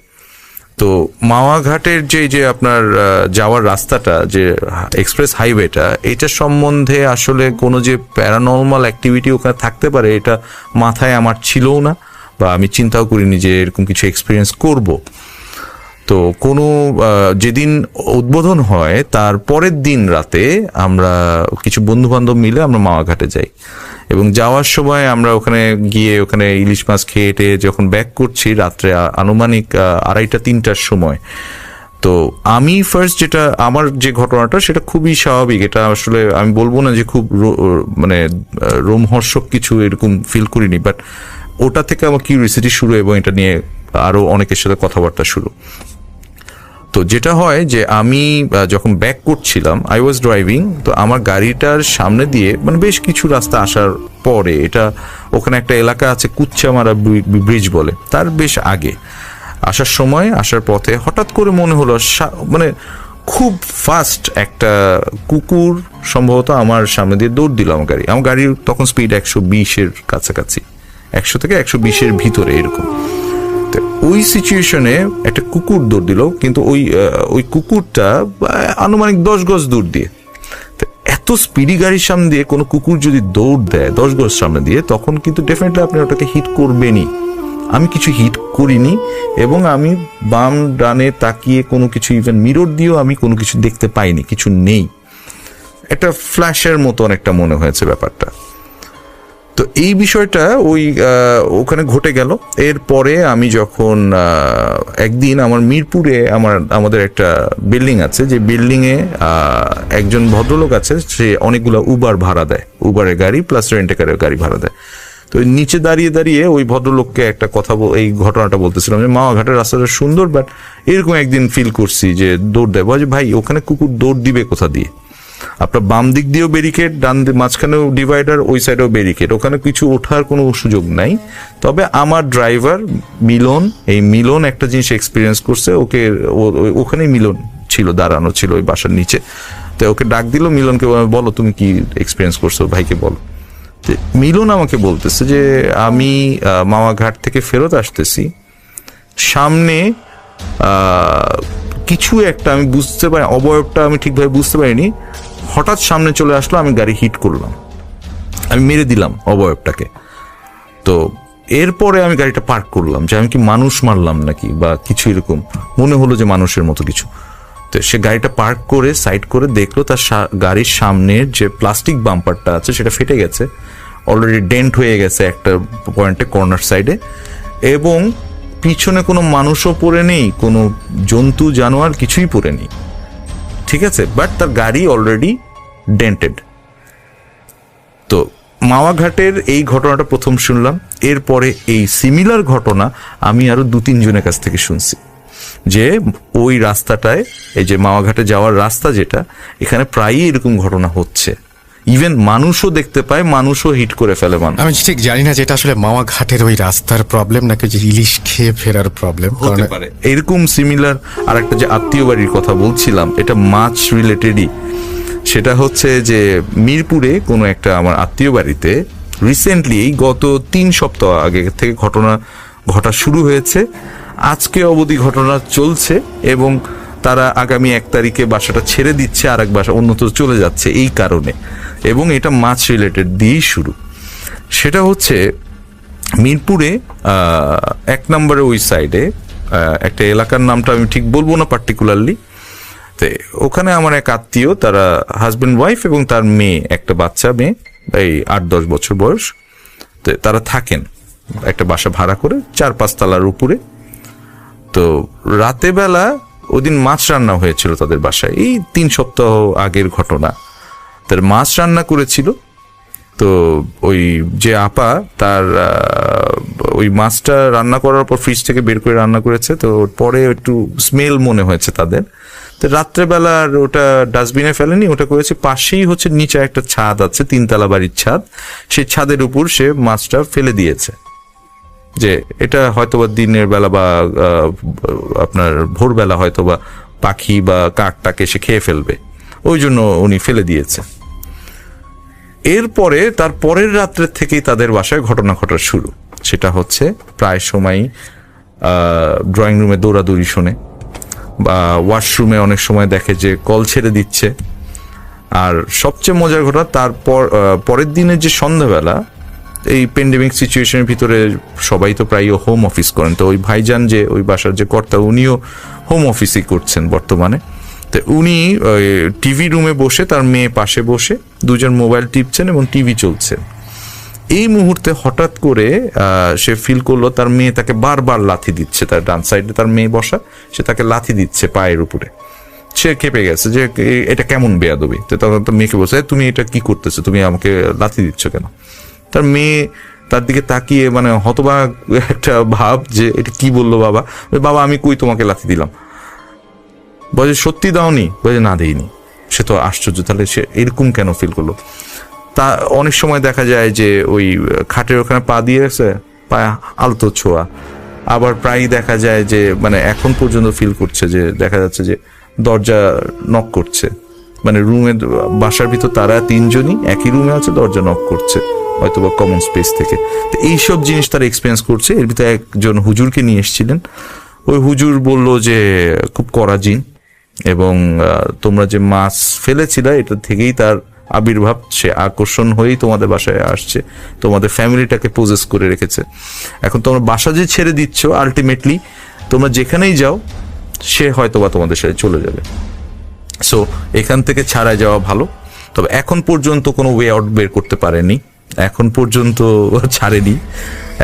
তো মাওয়া ঘাটের যে আপনার যাওয়ার রাস্তাটা, যে এক্সপ্রেস হাইওয়েটা, এটা সম্বন্ধে আসলে কোনো যে প্যারানর্মাল অ্যাক্টিভিটি ওখানে থাকতে পারে এটা মাথায় আমার ছিলও না, বা আমি চিন্তাও করিনি যে এরকম কিছু এক্সপিরিয়েন্স করব। তো কোনো যেদিন উদ্বোধন হয় তার পরের দিন রাতে আমরা কিছু বন্ধু বান্ধব মিলে আমরা মাওয়া ঘাটে যাই, এবং যাওয়ার সময় আমরা ওখানে গিয়ে ওখানে ইলিশ মাছ খেয়ে যখন ব্যাক করছি রাত্রে আনুমানিক 2:30-3টার সময়, তো আমি ফার্স্ট যেটা আমার যে ঘটনাটা সেটা খুবই স্বাভাবিক, এটা আসলে আমি বলবো না যে খুব মানে রোমহর্ষক কিছু এরকম ফিল করিনি, বাট ওটা থেকে আমার কিউরিওসিটি শুরু এবং এটা নিয়ে আরো অনেকের সাথে কথাবার্তা শুরু। তো যেটা হয় যে আমি যখন ব্যাক করছিলাম, আই ওয়াজ ড্রাইভিং, তো আমার গাড়িটার সামনে দিয়ে মানে বেশ কিছু রাস্তা আসার পরে, এটা ওখানে একটা এলাকা আছে কুচ্চামারা ব্রিজ বলে, তার বেশ আগে আসার পথে হঠাৎ করে মনে হলো মানে খুব ফাস্ট একটা কুকুর সম্ভবত আমার সামনে দিয়ে দৌড় দিল। আমার গাড়ির তখন স্পিড 120-এর কাছাকাছি, 100 থেকে 120-এর ভিতরে এরকম। ওই সিচুয়েশনে একটা কুকুর দৌড় দিল, কিন্তু ওই কুকুরটা আনুমানিক 10 গজ দূর দিয়ে। এত স্পিডি গাড়ির সামনে দিয়ে কোনো কুকুর যদি দৌড় দেয় 10 গজ সামনে দিয়ে, তখন কিন্তু ডেফিনেটলি আপনি ওটাকে হিট করবেনই। আমি কিছু হিট করিনি, এবং আমি বাম ডানে তাকিয়ে কোনো কিছু, ইভেন মিরর দিয়েও আমি কোনো কিছু দেখতে পাইনি, কিছু নেই। একটা ফ্ল্যাশের মতো অনেকটা মনে হয়েছে ব্যাপারটা। তো এই বিষয়টা ওখানে ঘটে গেল। এরপরে আমি যখন একদিন আমার মিরপুরে আমাদের একটা বিল্ডিং আছে, যে বিল্ডিং এ একজন ভদ্রলোক আছে, সে অনেকগুলো উবার ভাড়া দেয়, উবারের গাড়ি প্লাস রেন্টেকারের গাড়ি ভাড়া দেয়। তো নিচে দাঁড়িয়ে ওই ভদ্রলোককে একটা কথা এই ঘটনাটা বলতেছিলাম যে মাওয়া ঘাটের রাস্তাটা সুন্দর, বাট এরকম একদিন ফিল করছি যে দৌড় দেয়। বলে ভাই ওখানে কুকুর দৌড় দিবে কোথা দিয়ে? আপনার বাম দিক দিয়েও ব্যারিকেড, ডান মাঝখানেও ডিভাইডার, ওই সাইডেও ব্যারিকেড, ওখানে কিছু ওঠার কোনো সুযোগ নাই। তবে আমার ড্রাইভার মিলন একটা জিনিস এক্সপিরিয়েন্স করছে, ওখানেই মিলন ছিল, দাঁড়ানো ছিল ওই বাসার নিচে। তো ওকে ডাক দিল, মিলনকে বলো তুমি কি এক্সপিরিয়েন্স করছো, ভাইকে বলো। মিলন আমাকে বলতেছে যে আমি মাওয়া ঘাট থেকে ফেরত আসতেছি, সামনে কিছু একটা আমি বুঝতে পারি, অবয়বটা আমি ঠিকভাবে বুঝতে পারিনি, হঠাৎ সামনে চলে আসলো, আমি গাড়ি হিট করলাম, আমি মেরে দিলাম অবয়বটাকে। তো এরপরে আমি গাড়িটা পার্ক করলাম, যে আমি কি মানুষ মারলাম নাকি বা কিছু, এরকম মনে হলো যে মানুষের মতো কিছু। তো সে গাড়িটা পার্ক করে সাইড করে দেখলো তার গাড়ির সামনের যে প্লাস্টিক বাম্পারটা আছে সেটা ফেটে গেছে, অলরেডি ডেন্ট হয়ে গেছে একটা পয়েন্টে কর্নার সাইডে, এবং পিছনে কোনো মানুষও পড়ে নেই, কোনো জন্তু জানোয়ার কিছুই পড়ে নেই, ঠিক আছে, বাট তার গাড়ি অলরেডি ডেন্টেড। তো মাওয়া ঘাটের এই ঘটনাটা প্রথম শুনলাম। এরপরে এই সিমিলার ঘটনা আমি আরো 2-3 জনের কাছ থেকে শুনছি, যে ওই রাস্তাটায়, এই যে মাওয়া ঘাটে যাওয়ার রাস্তা যেটা, এখানে প্রায়ই এরকম ঘটনা হচ্ছে, ইভেন মানুষও দেখতে পায়, মানুষও হিট করে ফেলে মানুষ। আমি ঠিক জানি না যে এটা আসলে মাওয়া ঘাটের ওই রাস্তার প্রবলেম নাকি যে ইলিশ খেয়ে ফেরার প্রবলেম হতে পারে। এরকম সিমিলার আর একটা যে আত্মীয় বাড়ির কথা বলছিলাম, এটা মাছ রিলেটেডই। সেটা হচ্ছে যে মিরপুরে কোনো একটা আমার আত্মীয় বাড়িতে রিসেন্টলি গত 3 সপ্তাহ আগে থেকে ঘটা শুরু হয়েছে। আজকে অবধি ঘটনা চলছে এবং তারা আগামী 1 তারিখে বাসাটা ছেড়ে দিচ্ছে, আর এক বাসা অন্যত্র চলে যাচ্ছে এই কারণে। এবং এটা মাছ রিলেটেড দিয়েই শুরু। সেটা হচ্ছে মিরপুরে 1 নম্বরে ওই সাইডে একটা এলাকার নামটা আমি ঠিক বলবো না পার্টিকুলারলি। তো ওখানে আমার এক আত্মীয়, তারা হাজবেন্ড ওয়াইফ এবং তার মেয়ে, একটা বাচ্চা মেয়ে, এই 8-10 বছর বয়স। তো তারা থাকেন একটা বাসা ভাড়া করে 4-5 তলার উপরে। তো রাতে বেলা ওদিন মাছ রান্না হয়েছিল তাদের বাসায়, এই 3 সপ্তাহ আগের ঘটনা। তার মাছ রান্না করেছিল। তো ওই যে আপা, তার ওই মাছটা রান্না করার পর ফ্রিজ থেকে বের করে রান্না করেছে। তো পরে একটু স্মেল মনে হয়েছে তাদের। তো রাত্রেবেলা আর ওটা ডাস্টবিনে ফেলেনি, ওটা করেছে পাশেই হচ্ছে নিচে একটা ছাদ আছে, 3 তলা বাড়ির ছাদ, সেই ছাদের উপর সে মাছটা ফেলে দিয়েছে। যে এটা হয়তোবা দিনের বেলা বা আপনার ভোরবেলা হয়তোবা পাখি বা কাকটাকে সে খেয়ে ফেলবে, ওই জন্য উনি ফেলে দিয়েছে। এরপরে তার পরের রাত্রের থেকেই তাদের বাসায় ঘটনা ঘটার শুরু। সেটা হচ্ছে প্রায় সময়ই ড্রয়িং রুমে দৌড়াদৌড়ি শোনে, বা ওয়াশরুমে অনেক সময় দেখে যে কল ছেড়ে দিচ্ছে। আর সবচেয়ে মজার ঘটনা, তারপর পরের দিনের যে সন্ধ্যাবেলা, এই প্যান্ডেমিক সিচুয়েশনের ভিতরে সবাই তো প্রায় হোম অফিস করেন। তো ওই ভাইজান যে ওই বাসার যে কর্তা, উনিও হোম অফিসই করছেন বর্তমানে। তো উনি টিভি রুমে বসে, তার মেয়ে পাশে বসে, দুজন মোবাইল টিপছেন এবং টিভি চলছে। এই মুহূর্তে হঠাৎ করে সে ফিল করলো তার মেয়ে তাকে বারবার লাথি দিচ্ছে। তার ডান সাইডে তার মেয়ে বসা, সে তাকে লাথি দিচ্ছে পায়ের উপরে। সে খেপে গেছে যে এটা কেমন বেয়াদবি। তো তখন তো মেয়েকে বলছে, তুমি এটা কি করতেছো, তুমি আমাকে লাথি দিচ্ছ কেন? তার মেয়ে তার দিকে তাকিয়ে মানে হতবাক একটা ভাব যে এটা কি বললো বাবা। বাবা আমি কই তোমাকে লাথি দিলাম? বলে সত্যি দাওনি? বলে না দেইনি। সে তো আশ্চর্য, তাহলে সে এরকম কেন ফিল করলো? তা অনেক সময় দেখা যায় যে ওই খাটের ওখানে পা দিয়েছে, পায়ে আলতো ছোঁয়া। আবার প্রায়ই দেখা যায় যে মানে এখন পর্যন্ত ফিল করছে যে দেখা যাচ্ছে যে দরজা নক করছে, মানে রুমে, বাসার ভিতর তারা 3 জনই একই রুমে আছে, দরজা নক করছে হয়তো বা কমন স্পেস থেকে। তো এইসব জিনিস তারা এক্সপিরিয়েন্স করছে। এর ভিতরে একজন হুজুরকে নিয়ে এসেছিলেন। ওই হুজুর বলল যে খুব কড়া জিন, এবং তোমরা যে মাছ ফেলেছিলে এটা থেকেই তার আবির্ভাব, সে আকর্ষণ হয়েই তোমাদের বাসায় আসছে, তোমাদের ফ্যামিলিটাকে পজেস করে রেখেছে। এখন তোমরা বাসা যে ছেড়ে দিচ্ছ, আলটিমেটলি তোমরা যেখানেই যাও সে হয়তোবা তোমাদের সাথে চলে যাবে। সো এখান থেকে ছাড়া যাওয়া ভালো। তবে এখন পর্যন্ত কোনো ওয়ে আউট বের করতে পারেনি, এখন পর্যন্ত ছাড়েনি,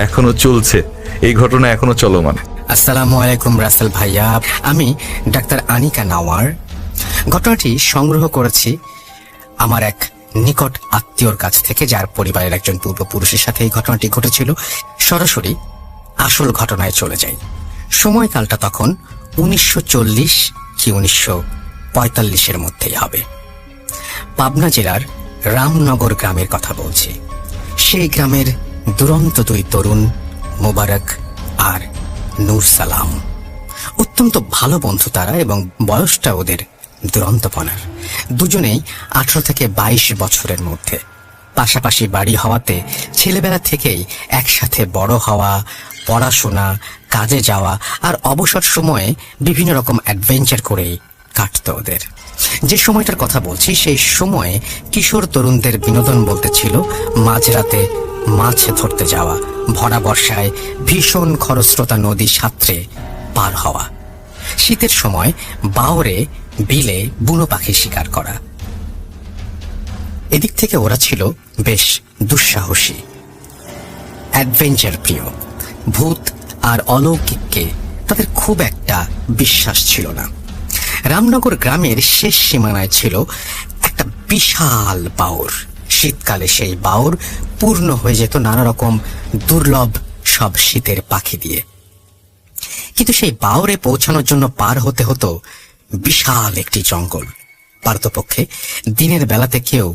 এখনো চলছে এই ঘটনা, এখনো চলমান। আসসালামু আলাইকুম রাসেল ভাইয়া, আমি ডাক্তার আনিকা নাওয়ার। ঘটনাটি সংগ্রহ করেছি আমার এক নিকট আত্মীয়র কাছ থেকে, যার পরিবারের একজন পূর্বপুরুষের সাথে এই ঘটনাটি ঘটেছিল। সরাসরি আসল ঘটনায় চলে যাই। সময়কালটা তখন 1940 কি 1945-এর মধ্যেই হবে। পাবনা জেলার রামনগর গ্রামের কথা বলছি। সেই গ্রামের দুরন্ত 2 তরুণ, মোবারক আর নূর সালাম, অত্যন্ত ভালো বন্ধু তারা, এবং বয়সটা ওদের দুরন্তপনার। দুজনেই 18 থেকে 22 বছরের মধ্যে। পাশাপাশি বাড়ি হওয়াতে ছেলেবেলা থেকেই একসাথে বড় হওয়া, পড়াশোনা, কাজে যাওয়া আর অবসর সময়ে বিভিন্ন রকম অ্যাডভেঞ্চার করেই কাটতো ওদের। যে সময়টার কথা বলছি, সেই সময়ে কিশোর তরুণদের বিনোদন বলতে ছিল মাঝরাতে মাছ ধরতে যাওয়া, ভরা বর্ষায় ভীষণ খরস্রোতা নদী সাঁতরে পার হওয়া, শীতের সময় বাওরে বিলে বুনো পাখি শিকার করা। এদিক থেকে ওরা ছিল বেশ দুঃসাহসী, অ্যাডভেঞ্চার প্রিয়। ভূত আর অলৌকিককে তাদের খুব একটা বিশ্বাস ছিল না। রামনগর গ্রামের শেষ সীমানায় ছিল একটা বিশাল বাওর। শীতকালে সেই বাওর পূর্ণ হয়ে যেত নানা রকম দুর্লভ সব শীতের পাখি দিয়ে। কিন্তু সেই বাওরে পৌঁছানোর জন্য পার হতে হতো বিশাল একটি জঙ্গল। পারতপক্ষে দিনের বেলাতে কেউ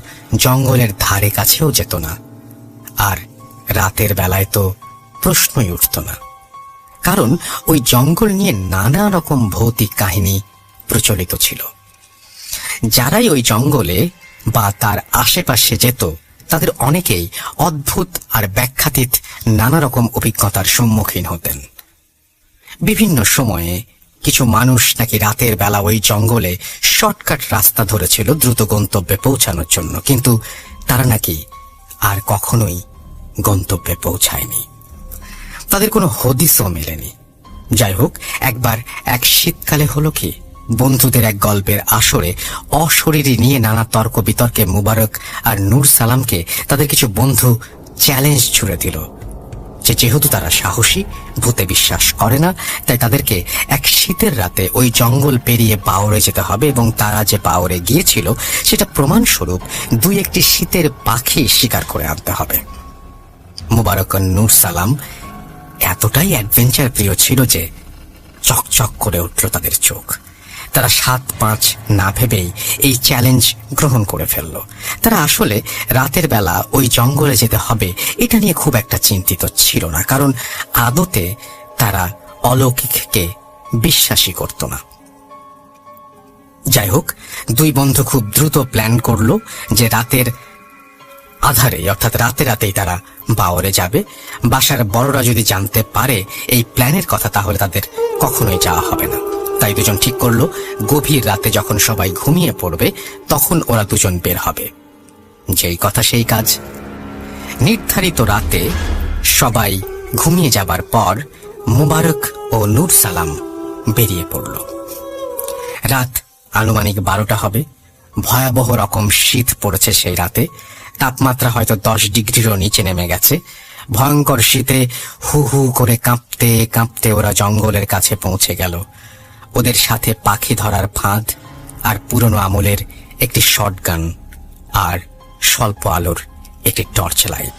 জঙ্গলের ধারে কাছেও যেত না, আর রাতের বেলায় তো প্রশ্নই উঠত না। কারণ ওই জঙ্গল নিয়ে নানা রকম ভৌতিক কাহিনী প্রচলিত ছিল। যারাই ওই জঙ্গলে বা তার আশেপাশে যেত তাদের অনেকেই অদ্ভুত আর ব্যাখ্যাতীত নানা রকম অভিজ্ঞতার সম্মুখীন হতেন। বিভিন্ন সময়ে কিছু মানুষ নাকি রাতের বেলা ওই জঙ্গলে শর্টকাট রাস্তা ধরেছিল দ্রুত গন্তব্যে পৌঁছানোর জন্য, কিন্তু তারা নাকি আর কখনোই গন্তব্যে পৌঁছায়নি। তাদের কোনো হদিসও মেলেনি। যাই হোক, একবার এক শীতকালে হলো কি, বন্ধুদের এক গল্পের আসরে অশরীরী নিয়ে নানা তর্ক বিতর্কে মুবারক আর নূর সালামকে তাদের কিছু বন্ধু চ্যালেঞ্জ ছুড়ে দিল যে যেহেতু তারা সাহসী, ভূতে বিশ্বাস করে না, তাই তাদেরকে এক শীতের রাতে ওই জঙ্গল পেরিয়ে বাওরে যেতে হবে এবং তারা যে বাওরে গিয়েছিল সেটা প্রমাণস্বরূপ 2-1টি শীতের পাখি শিকার করে আনতে হবে। মুবারক আর নূর সালাম এতটাই অ্যাডভেঞ্চার প্রিয় ছিল যে চকচক করে উঠল তাদের চোখ। তারা 7-5 না ভেবেই এই চ্যালেঞ্জ গ্রহণ করে ফেলল। তারা আসলে রাতের বেলা ওই জঙ্গলে যেতে হবে এটা নিয়ে খুব একটা চিন্তিত ছিল না, কারণ আদতে তারা অলৌকিককে বিশ্বাসই করত না। যাই হোক, 2 বন্ধু খুব দ্রুত প্ল্যান করলো যে রাতের আধারে অর্থাৎ রাতেই তারা বাওরে যাবে। বাসার বড়রা যদি জানতে পারে এই প্ল্যানের কথা তাহলে তাদের কখনোই যাওয়া হবে না। তাই দুজন ঠিক করলো গভীর রাতে যখন সবাই ঘুমিয়ে পড়বে তখন ওরা দুজন বের হবে। যেই কথা সেই কাজ। নির্ধারিত রাতে সবাই ঘুমিয়ে যাবার পর মুবারক ও নূর সালাম বেরিয়ে পড়ল। রাত আনুমানিক 12টা হবে। ভয়াবহ রকম শীত পড়েছে সেই রাতে। তাপমাত্রা হয়তো 10 ডিগ্রিরও নিচে নেমে গেছে। ভয়ঙ্কর শীতে হু হু করে কাঁপতে কাঁপতে ওরা জঙ্গলের কাছে পৌঁছে গেল। ওদের সাথে পাখি ধরার ফাঁদ আর পুরনো আমলের একটি শটগান আর স্বল্প আলোর একটি টর্চ লাইট।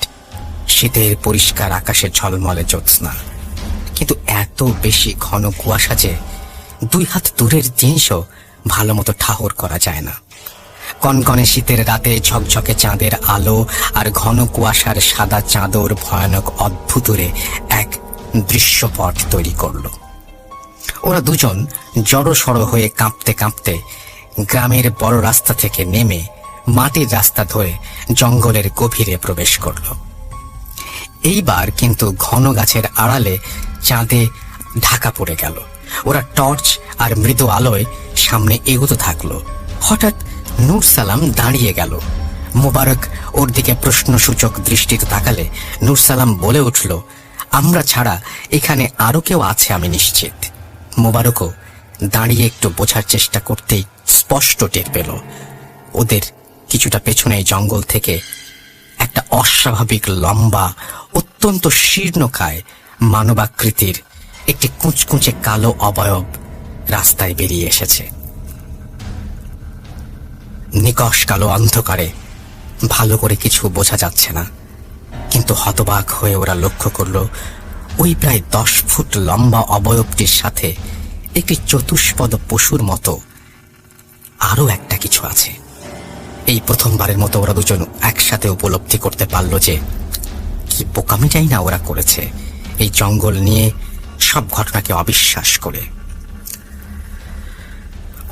শীতের পরিষ্কার আকাশে ঝলমলে জ্যোৎস্না, কিন্তু এত বেশি ঘন কুয়াশা যে 2 হাত দূরের জিনিসও ভালো মতো ঠাহর করা যায় না। কনকনে শীতের রাতে ঝকঝকে চাঁদের আলো আর ঘন কুয়াশার সাদা চাদর ভয়ানক অদ্ভুতরে এক দৃশ্যপট তৈরি করল। ওরা দুজন জড়সড় হয়ে কাঁপতে কাঁপতে গ্রামের বড় রাস্তা থেকে নেমে মাটির রাস্তা ধরে জঙ্গলের গভীরে প্রবেশ করল। এইবার কিন্তু ঘন গাছের আড়ালে চাঁদে ঢাকা পড়ে গেল। ওরা টর্চ আর মৃদু আলোয় সামনে এগোতে থাকলো। হঠাৎ নূর সালাম দাঁড়িয়ে গেল। মুবারক ওর দিকে প্রশ্নসূচক দৃষ্টিতে তাকালে নূর সালাম বলে উঠল, আমরা ছাড়া এখানে আরো কেউ আছে আমি নিশ্চিত। মুবারকও দাঁড়িয়ে একটু বোঝার চেষ্টা করতেই স্পষ্ট টের পেল ওদের কিছুটা পেছনে জঙ্গল থেকে একটা অস্বাভাবিক লম্বা, অত্যন্ত শীর্ণকায় মানবাকৃতির একটি কুঁচকুঁচে কালো অবয়ব রাস্তায় বেরিয়ে এসেছে। নিকষ কালো অন্ধকারে ভালো করে কিছু বোঝা যাচ্ছে না, কিন্তু হতবাক হয়ে ওরা লক্ষ্য করল ওই প্রায় 10 ফুট লম্বা অবয়বটির সাথে একটি চতুষ্পদ পশুর মতো আরো একটা কিছু আছে। এই প্রথমবারের মতো ওরা দুজন একসাথে উপলব্ধি করতে পারল যে কি বোকামিটাই না ওরা করেছে এই জঙ্গল নিয়ে সব ঘটনাকে অবিশ্বাস করে।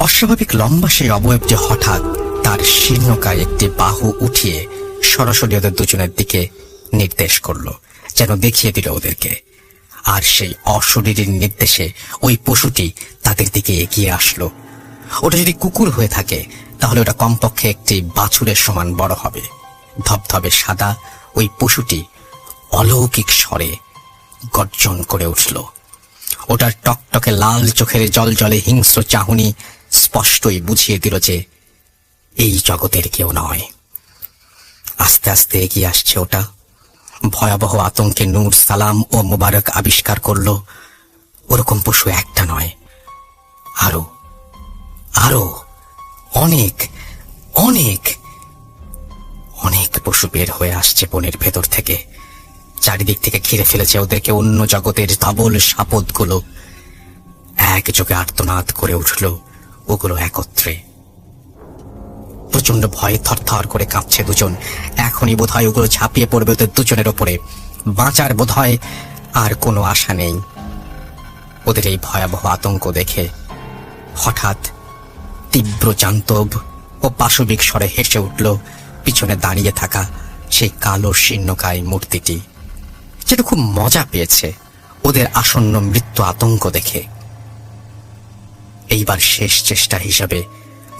অস্বাভাবিক লম্বা সেই অবয়বটি হঠাৎ তার শীর্ণকায় একটি বাহু উঠিয়ে সরাসরি ওদের দুজনের দিকে নির্দেশ করলো, যেন দেখিয়ে দিল ওদেরকে। আর সেই অশরীরীর নির্দেশে ওই পশুটি তাদের দিকে এগিয়ে আসলো। ওটা যদি কুকুর হয়ে থাকে তাহলে ওটা কমপক্ষে একটি বাছুরের সমান বড় হবে। ধবধবে সাদা ওই পশুটি অলৌকিক স্বরে গর্জন করে উঠল। ওটার টকটকে লাল চোখের জলজলে হিংস্র চাহনি স্পষ্টই বুঝিয়ে দিল যে এই জগতের কেউ নয়। আস্তে আস্তে এগিয়ে আসছে ওটা। ভয়াবহ আতঙ্কে নূর সালাম ও মুবারক আবিষ্কার করল ওরকম পশু একটা নয়, আরো আরো অনেক অনেক অনেক পশু বের হয়ে আসছে বনের ভেতর থেকে। চারিদিক থেকে ঘিরে ফেলেছে ওদেরকে অন্য জগতের ধবল সাপদগুলো। একযোগে আর্তনাদ করে উঠল ওগুলো একত্রে। প্রচন্ড ভয়ে থরথর করে কাঁপছে দুজন। এখনই বোধহয় ওগুলো ঝাঁপিয়ে পড়বে ওদের দুজনের ওপরে। বাঁচার বোধহয় আর কোনো আশা নেই। ওদের এই ভয়াবহ আতঙ্ক দেখে হঠাৎ তীব্র জান্তব ও পাশবিক স্বরে হেসে উঠল পিছনে দাঁড়িয়ে থাকা সেই কালো শীর্ণকায় মূর্তিটি, যেটা খুব মজা পেয়েছে ওদের আসন্ন মৃত্যু আতঙ্ক দেখে। এইবার শেষ চেষ্টা হিসাবে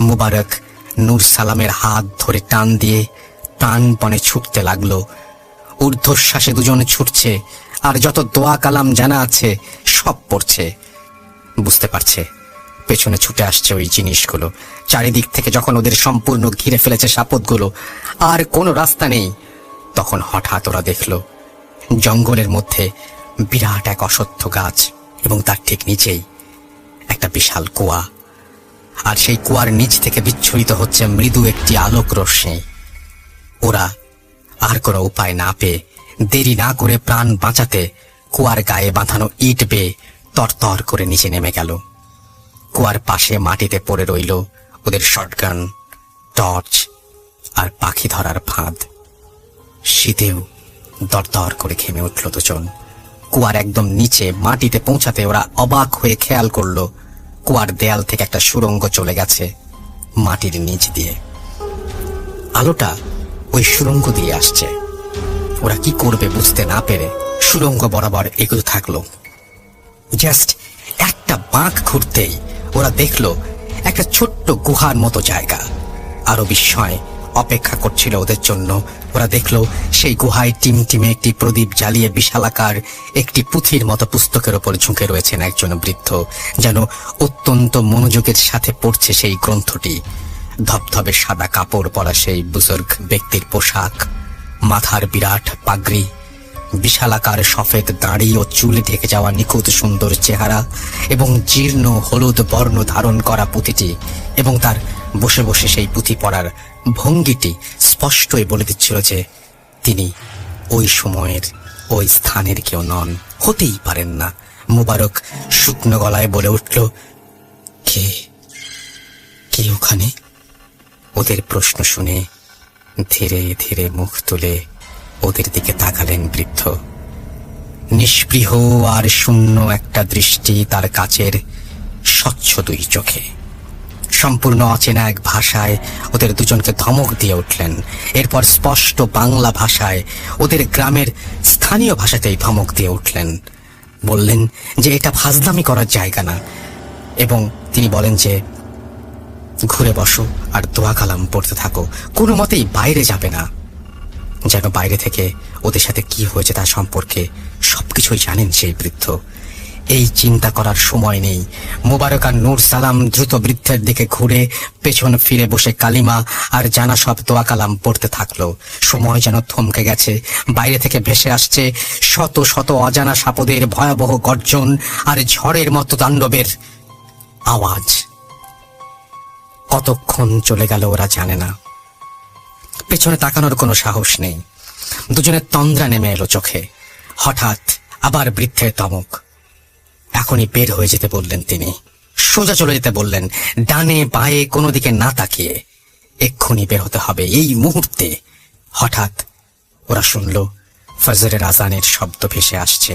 মুবারক নূর সালামের হাত ধরে টান দিয়ে প্রাণপণে ছুটতে লাগলো। ঊর্ধ্বশ্বাসে দুজন ছুটছে, আর যত দোয়া কালাম জানা আছে সব পড়ছে। বুঝতে পারছে পেছনে ছুটে আসছে ওই জিনিসগুলো। চারিদিক থেকে যখন ওদের সম্পূর্ণ ঘিরে ফেলেছে সাপতগুলো, আর কোনো রাস্তা নেই, তখন হঠাৎ ওরা দেখল জঙ্গলের মধ্যে বিরাট এক অশ্বত্থ গাছ, এবং তার ঠিক নিচেই একটা বিশাল কুয়া। আর সেই কুয়ার নিচ থেকে বিচ্ছুরিত হচ্ছে মৃদু একটি আলোক রশ্মি। ওরা আর কোনো উপায় না পেয়ে দেরি না করে প্রাণ বাঁচাতে কুয়ার গায়ে বাঁধানো ইট বেয়ে তরতর করে নিচে নেমে গেল। কুয়ার পাশে মাটিতে পড়ে রইল ওদের শটগান, টর্চ আর পাখি ধরার ফাঁদ। শীতেও দরদর করে ঘেমে উঠল দুজন। কুয়ার একদম নিচে মাটিতে পৌঁছাতে ওরা অবাক হয়ে খেয়াল করলো কুয়ার দেয়াল থেকে একটা সুড়ঙ্গ চলে গেছে মাটির নিচ দিয়ে। আলোটা ওই সুড়ঙ্গ দিয়ে আসছে। ওরা কি করবে বুঝতে না পেরে সুড়ঙ্গ বরাবর এগোতে থাকলো। জাস্ট একটা বাঁক ঘুরতেই ওরা দেখলো একটা ছোট্ট গুহার মতো জায়গা। আরো বিস্ময় অপেক্ষা করছিল ওদের জন্য। ওরা দেখলো সেই গুহায় টিমটিমে একটি প্রদীপ জ্বালিয়ে বিশালাকার একটি পুঁথির মতো পুস্তকের ওপর ঝুঁকে রয়েছেন একজন বৃদ্ধ, যেন অত্যন্ত মনোযোগের সাথে পড়ছে সেই গ্রন্থটি। ধবধবে সাদা কাপড় পরা সেই বুজুর্গ ব্যক্তির পোশাক, মাথার বিরাট পাগড়ি, বিশালাকার সফেদ দাড়ি ও চুলে ঢেকে যাওয়া নিখুঁত সুন্দর চেহারা, এবং জীর্ণ হলুদ বর্ণ ধারণ করা পুঁথিটি, এবং তার বসে বসে সেই পুঁথি পড়ার ভঙ্গিটি স্পষ্টই বলে দিচ্ছিল যে তিনি ওই সময়ের ওই স্থানের কেউ নন, হতেই পারেন না। মুবারক শুকনো গলায় বলে উঠল, কে কে ওখানে? ওদের প্রশ্ন শুনে ধীরে ধীরে মুখ তুলে ওদের দিকে তাকালেন বৃদ্ধ। নিষ্পৃহ আর শূন্য একটা দৃষ্টি তার কাচের স্বচ্ছ দুই চোখে। সম্পূর্ণ অচেনা এক ভাষায় ওদের দুজনকে ধমক দিয়ে উঠলেন। এরপর স্পষ্ট বাংলা ভাষায় ওদের গ্রামের স্থানীয় ভাষাতেই ধমক দিয়ে উঠলেন। বললেন যে এটা ফাজলামি করার জায়গা না, এবং তিনি বলেন যে ঘুরে বসো আর দোয়া কালাম পড়তে থাকো, কোনো মতেই বাইরে যাবে না। যেন বাইরে থেকে ওদের সাথে কি হয়েছে তা সম্পর্কে সবকিছুই জানেন সেই বৃদ্ধ। এই চিন্তা করার সময় নেই। মুবারক আর নূর সালাম দ্রুত বৃদ্ধের দিকে ঘুরে পেছন ফিরে বসে কালিমা আর জানা সব দোয়া কালাম পড়তে থাকলো। সময় যেন থমকে গেছে। বাইরে থেকে ভেসে আসছে শত শত অজানা সাপদের ভয়াবহ গর্জন আর ঝড়ের মতো তাণ্ডবের আওয়াজ। কতক্ষণ চলে গেল ওরা জানে না। পেছনে তাকানোর কোনো সাহস নেই। দুজনের তন্দ্রা নেমে এলো চোখে। হঠাৎ আবার বৃদ্ধের ধমক। এখনই বের হয়ে যেতে বললেন তিনি। সোজা চলে যেতে বললেন, ডানে বাঁয়ে কোনো দিকে না তাকিয়ে। এক্ষুনি বের হতে হবে, এই মুহূর্তে। হঠাৎ ওরা শুনল ফজরের আজানের শব্দ ভেসে আসছে।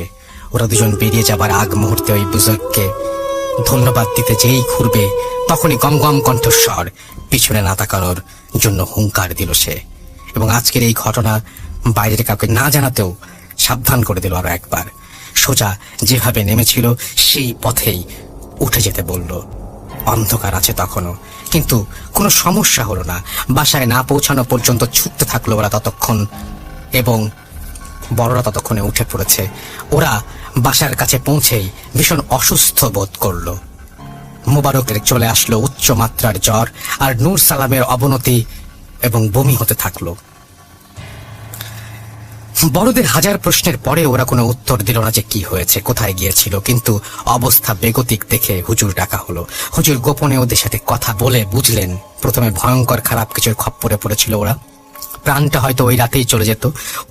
ওরা দুজন বেরিয়ে যাবার আগ মুহূর্তে ওই বুজুর্গকে ধন্যবাদ দিতে যেই ঘুরবে, তখনই গমগম কণ্ঠস্বর পিছনে না তাকানোর জন্য হুঙ্কার দিল সে। এবং আজকের এই ঘটনা বাইরের কাউকে না জানাতেও সাবধান করে দিল আরো একবার। সোজা যেভাবে নেমেছিল সেই পথেই উঠে যেতে বলল। অন্ধকার আছে তখনও, কিন্তু কোনো সমস্যা হলো না। বাসায় না পৌঁছানো পর্যন্ত ছুটতে থাকলো ওরা ততক্ষণ, এবং বড়রা ততক্ষণে উঠে পড়েছে। ওরা বাসার কাছে পৌঁছেই ভীষণ অসুস্থ বোধ করলো। মুবারকের চলে আসলো উচ্চ মাত্রার জ্বর, আর নূর সালামের অবনতি এবং বমি হতে থাকলো। বড়দের হাজার প্রশ্নের পরে ওরা কোনো উত্তর দিল না যে কি হয়েছে, কোথায় গিয়েছিল। কিন্তু অবস্থা বেগতিক দেখে হুজুর ডাকা হলো। হুজুর গোপনে ওদের সাথে কথা বলে বুঝলেন প্রথমে ভয়ঙ্কর খারাপ কিছুর খপ্পরে পড়েছিল ওরা। প্রাণটা হয়তো ওই রাতেই চলে যেত,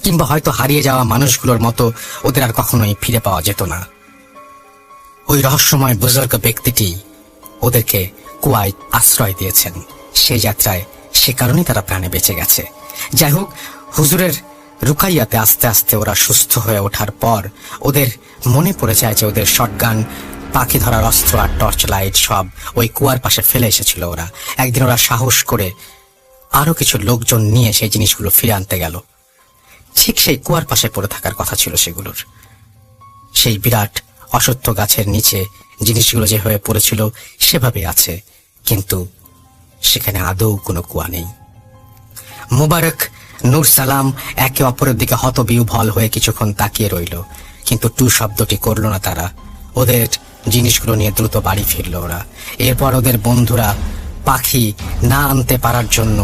কিংবা হয়তো হারিয়ে যাওয়া মানুষগুলোর মতো ওদের আর কখনোই ফিরে পাওয়া যেত না। ওই রহস্যময় বুজুর্গ ব্যক্তিটি ওদেরকে কুয়ায় আশ্রয় দিয়েছেন। সেই যাত্রায় সে কারণেই তারা প্রাণে বেঁচে গেছে। যাই হোক, হুজুরের রুকাইয়াতে আস্তে আস্তে ওরা সুস্থ হয়ে ওঠার পর ওদের মনে পড়ে যায় যে ওদের শটগান, পাখি ধরার অস্ত্র আর টর্চ লাইট সব ওই কুয়ার পাশে ফেলে এসেছিল ওরা। একদিন ওরা সাহস করে আরো কিছু লোকজন নিয়ে সেই জিনিসগুলো ফিরে আনতে গেল। ঠিক সেই কুয়ার পাশে পড়ে থাকার কথা ছিল সেগুলোর। সেই বিরাট অশ্বত্থ গাছের নিচে জিনিসগুলো যেভাবে পড়েছিল সেভাবে আছে, কিন্তু সেখানে আদৌ কোনো কুয়া নেই। মুবারক, নূর সালাম একে অপরের দিকে হতবিহ্বল হয়ে কিছুক্ষণ তাকিয়ে রইল, কিন্তু টু শব্দটি করল না তারা। ওদের জিনিসগুলো নিয়ে দ্রুত বাড়ি ফিরল ওরা। এরপর ওদের বন্ধুরা পাখি না আনতে পারার জন্য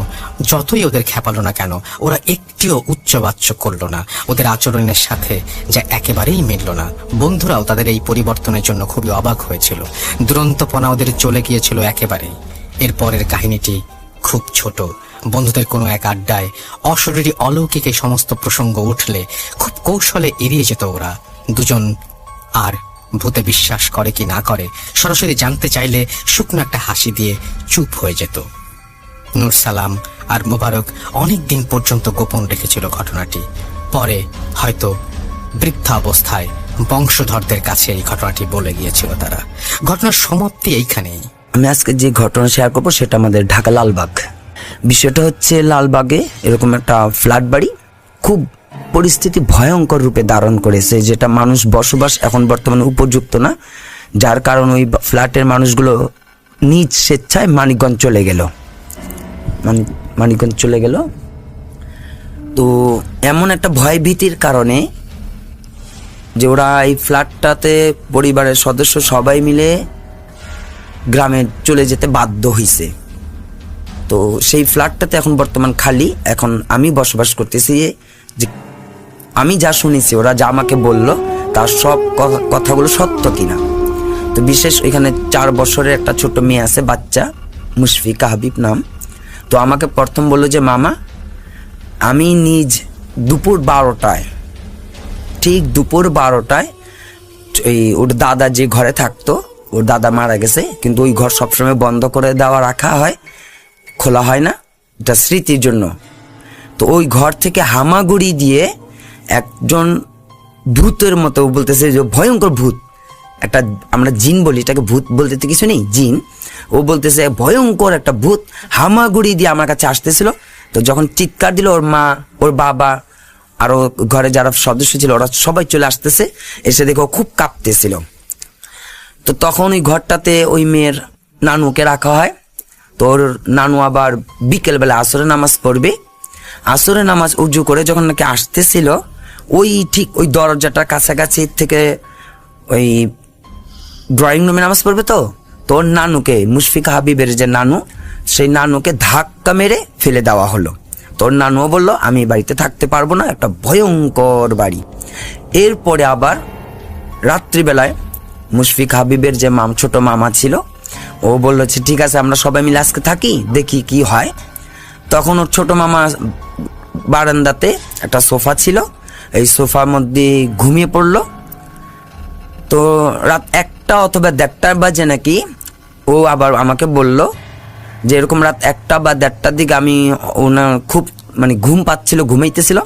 যতই ওদের খেপালো না কেন, ওরা একটিও উচ্চবাচ্য করলো না। ওদের আচরণের সাথে যা একেবারেই মিলল না। বন্ধুরাও তাদের এই পরিবর্তনের জন্য খুবই অবাক হয়েছিল। দুরন্তপনা ওদের চলে গিয়েছিল একেবারেই। এরপরের কাহিনীটি খুব ছোট। বন্ধুদের কোনো এক আড্ডায় অশরীরী অলৌকিক এই সমস্ত প্রসঙ্গ উঠলে খুব কৌশলে এড়িয়ে যেত ওরা দুজন। আর ভূতে বিশ্বাস করে কি না করে সরাসরি জানতে চাইলে শুকনো একটা হাসি দিয়ে চুপ হয়ে যেত। নূর সালাম আর মুবারক অনেক দিন পর্যন্ত গোপন রেখেছিল ঘটনাটি। পরে হয়তো বৃদ্ধা অবস্থায় বংশধরদের কাছে এই ঘটনাটি বলে গিয়েছিল তারা। ঘটনার সমাপ্তি এইখানেই। আমি আজকে যে ঘটনা শেয়ার করবো সেটা আমাদের ঢাকা লালবাগ। বিষয়টা হচ্ছে লালবাগে এরকম একটা ফ্ল্যাট বাড়ি খুব পরিস্থিতি ভয়ঙ্কর রূপে ধারণ করেছে, যেটা মানুষ বসবাস এখন বর্তমানে উপযুক্ত না, যার কারণ ওই ফ্ল্যাটের মানুষগুলো নিজ স্বেচ্ছায় মানিকগঞ্জ চলে গেল। মানিকগঞ্জ চলে গেল। তো এমন একটা ভয় ভীতির কারণে যে ওরা এই ফ্ল্যাটটাতে পরিবারের সদস্য সবাই মিলে গ্রামে চলে যেতে বাধ্য হয়েছে। তো সেই ফ্ল্যাটটাতে এখন বর্তমান খালি। এখন আমি বসবাস করতেছি। যে আমি যা শুনেছি, ওরা যা আমাকে বললো তার সব কথাগুলো সত্য কিনা। তো বিশেষ এখানে 4 বছরের একটা ছোট মেয়ে আছে, বাচ্চা, মুশফিকা হাবিব নাম। তো আমাকে প্রথম বললো যে মামা, আমি নিজ দুপুর 12টায়, ঠিক দুপুর 12টায় এই ওর দাদা যে ঘরে থাকতো, ওর দাদা মারা গেছে, কিন্তু ওই ঘর সবসময় বন্ধ করে দেওয়া রাখা হয়, খোলা হয় না, এটা স্মৃতির জন্য। তো ওই ঘর থেকে হামাগুড়ি দিয়ে একজন ভূতের মতো, বলতেছে যে ভয়ঙ্কর ভূত, একটা আমরা জিন বলি, এটাকে ভূত বলতে তো কিছু নেই, জিন। ও বলতেছে ভয়ঙ্কর একটা ভূত হামাগুড়ি দিয়ে আমার কাছে আসতেছিল। তো যখন চিৎকার দিল, ওর মা, ওর বাবা, আরো ঘরে যারা সদস্য ছিল ওরা সবাই চলে আসতেছে। এসে দেখো খুব কাঁপতেছিল। তো তখন ওই ঘরটাতে ওই মেয়ের নানুকে রাখা হয়। তো ওর নানু আবার বিকেলবেলা আসরে নামাজ পড়বে। আসরে নামাজ উজু করে যখন নাকি আসতেছিল, ওই ঠিক ওই দরজাটার কাছাকাছি থেকে ওই ড্রয়িং রুমে নামাজ পড়বে। তো তোর নানুকে, মুশফিকা হাবিবের যে নানু, সেই নানুকে ধাক্কা মেরে ফেলে দেওয়া হলো। তোর নানুও বললো আমি বাড়িতে থাকতে পারবো না, একটা ভয়ঙ্কর বাড়ি। এরপরে আবার রাত্রিবেলায় মুশফিক হাবিবের যে ছোট মামা ছিল, ও বললো ঠিক আছে আমরা সবাই মিলে আজকে থাকি, দেখি কি হয়। তখন ওর ছোট মামা বারান্দাতে একটা সোফা ছিল, এই সোফার মধ্যে ঘুমিয়ে পড়লো। তো রাত 1টা অথবা 1:30 বাজে নাকি ও আবার আমাকে বলল যে এরকম রাত 1টা বা 1:30টার দিকে আমি ওনার খুব ঘুম পাচ্ছিল, ঘুমাইতেছিল।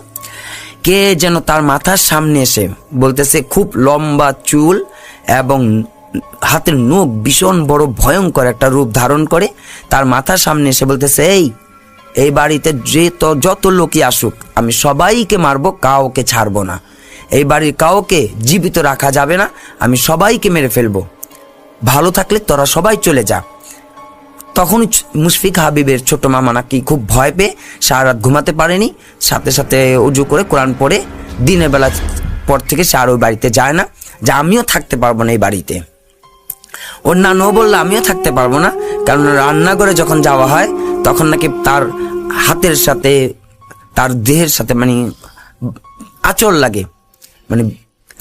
কে যেন তার মাথার সামনে এসে বলতেছে, খুব লম্বা চুল এবং হাতের নখ ভীষণ বড় ভয়ঙ্কর একটা রূপ ধারণ করে তার মাথার সামনে এসে বলতেছে, এই বাড়িতে যত লোকই আসুক আমি সবাইকে মারবো, কাউকে ছাড়বো না। এই বাড়ির কাউকে জীবিত রাখা যাবে না, আমি সবাইকে মেরে ফেলবো। ভালো থাকলে তোরা সবাই চলে যা। তখন মুশফিক হাবিবের ছোট মামা নাকি খুব ভয় পেয়ে সারা রাত ঘুমাতে পারেনি, সাথে সাথে উজু করে কোরআন পড়ে দিনের বেলা পর থেকে সে আর ওই বাড়িতে যায় না, যে আমিও থাকতে পারবো না এই বাড়িতে। ওর নানুও বললো আমিও থাকতে পারবো না, কারণ রান্নাঘরে যখন যাওয়া হয় তখন নাকি তার হাতের সাথে তার দেহের সাথে আচর লাগে,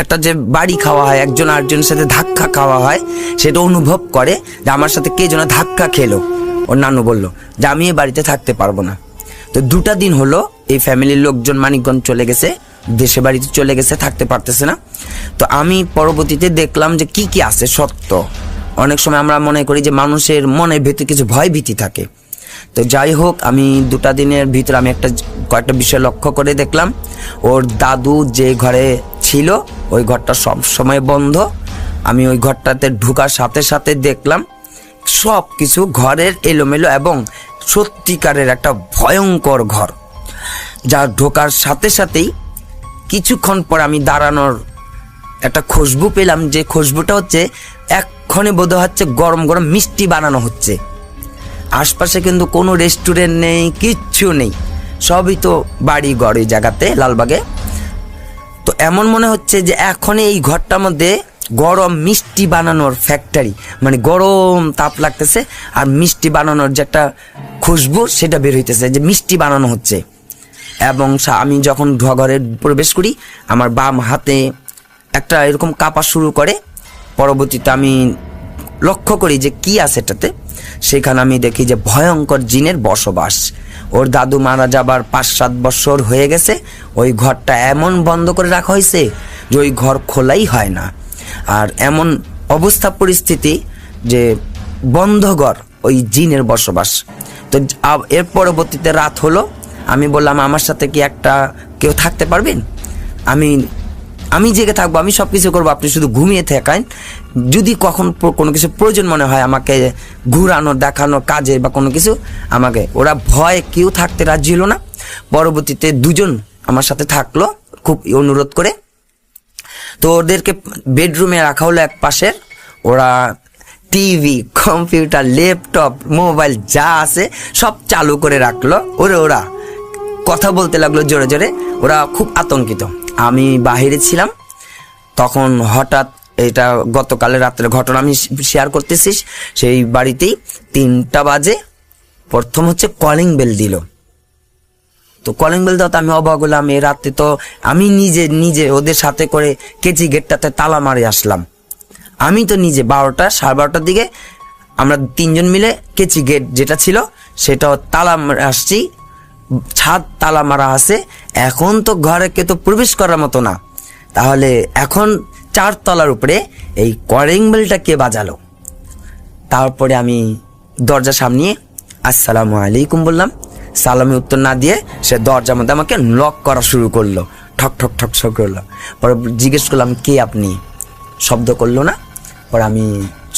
একটা যে বাড়ি খাওয়া হয়, একজন আরেকজনের সাথে ধাক্কা খাওয়া হয়, সেটা অনুভব করে যে আমার সাথে কে যেন ধাক্কা খেলো। ওর নানু বললো যে আমি এই বাড়িতে থাকতে পারবো না। তো 2টা দিন হলো এই ফ্যামিলির লোকজন মানিকগঞ্জ চলে গেছে, দেশে বাড়িতে চলে গেছে, থাকতে পারতেছে না। তো আমি পরবর্তীতে দেখলাম যে কি আছে সত্য। অনেক সময় আমরা মনে করি যে মানুষের মনের ভেতরে কিছু ভয় ভীতি থাকে। তো যাই হোক, আমি 2টা দিনের ভিতরে আমি কয়েকটা বিষয় লক্ষ্য করে দেখলাম। ওর দাদু যে ঘরে ছিল ওই ঘরটা সব সময় বন্ধ। আমি ওই ঘরটাতে ঢোকার সাথে সাথে দেখলাম সব কিছু ঘরের এলোমেলো এবং সত্যিকারের একটা ভয়ঙ্কর ঘর, যা ঢোকার সাথে সাথেই কিছুক্ষণ পর আমি দাঁড়ানোর একটা খুশবু পেলাম, যে খুশবুটা হচ্ছে এক্ষণে বোধ হচ্ছে গরম গরম মিষ্টি বানানো হচ্ছে। আশপাশে কিন্তু কোনো রেস্টুরেন্ট নেই, কিচ্ছু নেই, সবই তো বাড়ি ঘর এই জায়গাতে লালবাগে। তো এমন মনে হচ্ছে যে এখন এই ঘরটার মধ্যে গরম মিষ্টি বানানোর ফ্যাক্টরি, মানে গরম তাপ লাগতেছে আর মিষ্টি বানানোর যে একটা খুশবু সেটা বের হইতেছে, যে মিষ্টি বানানো হচ্ছে। এবং আমি যখন ঘরে প্রবেশ করি আমার বাম হাতে একটা এরকম কাঁপা শুরু করে। পরবর্তীতে আমি লক্ষ্য করি যে কি আছে এটাতে। সেখানে আমি দেখি যে ভয়ঙ্কর জিনের বসবাস। ওর দাদু মারা যাবার 5-7 বছর হয়ে গেছে। ওই ঘরটা এমন বন্ধ করে রাখা হয়েছে যে ওই ঘর খোলাই হয় না। আর এমন অবস্থা পরিস্থিতি যে বন্ধ ঘর, ওই জিনের বসবাস। তো এর পরবর্তীতে রাত হলো, আমি বললাম আমার সাথে কি কেউ থাকতে পারবেন? আমি জেগে থাকবো, আমি সব কিছু করবো, আপনি শুধু ঘুমিয়ে থাকেন। যদি কখন কোনো কিছু প্রয়োজন মনে হয় আমাকে ঘুরানো, দেখানো, কাজে বা কোনো কিছু আমাকে। ওরা ভয়ে কেউ থাকতে রাজি হলো না। পরবর্তীতে 2জন আমার সাথে থাকলো খুব অনুরোধ করে। তো ওদেরকে বেডরুমে রাখা হলো এক পাশের। ওরা টিভি, কম্পিউটার, ল্যাপটপ, মোবাইল যা আছে সব চালু করে রাখলো। ওরা কথা বলতে লাগলো জোরে জোরে। ওরা খুব আতঙ্কিত। আমি বাহিরে ছিলাম তখন। হঠাৎ, এটা গতকালের রাত্রের ঘটনা আমি শেয়ার করতেছি, সেই বাড়িতেই 3টা বাজে প্রথম হচ্ছে কলিং বেল দিল। তো কলিং বেল দাও, তো আমি অবাক হলাম। এই রাতে তো আমি নিজে ওদের সাথে করে কেচি গেটটাতে তালা মারে আসলাম। আমি তো নিজে 12টা 12:30 দিকে আমরা 3জন মিলে কেচি গেট যেটা ছিল সেটা তালা আসছি, ছাদ তালা মারা আছে। এখন তো ঘরে কে তো প্রবেশ করার মতো না। তাহলে এখন 4 তলার উপরে এই কলিং বেলটা কে বাজালো? তারপরে আমি দরজা সামনে আসসালামু আলাইকুম বললাম। সালামে উত্তর না দিয়ে সে দরজার মধ্যে আমাকে নক করা শুরু করলো, ঠক ঠক ঠক ঠক করলো। পরে জিজ্ঞেস করলাম কে আপনি? শব্দ করলো না। পরে আমি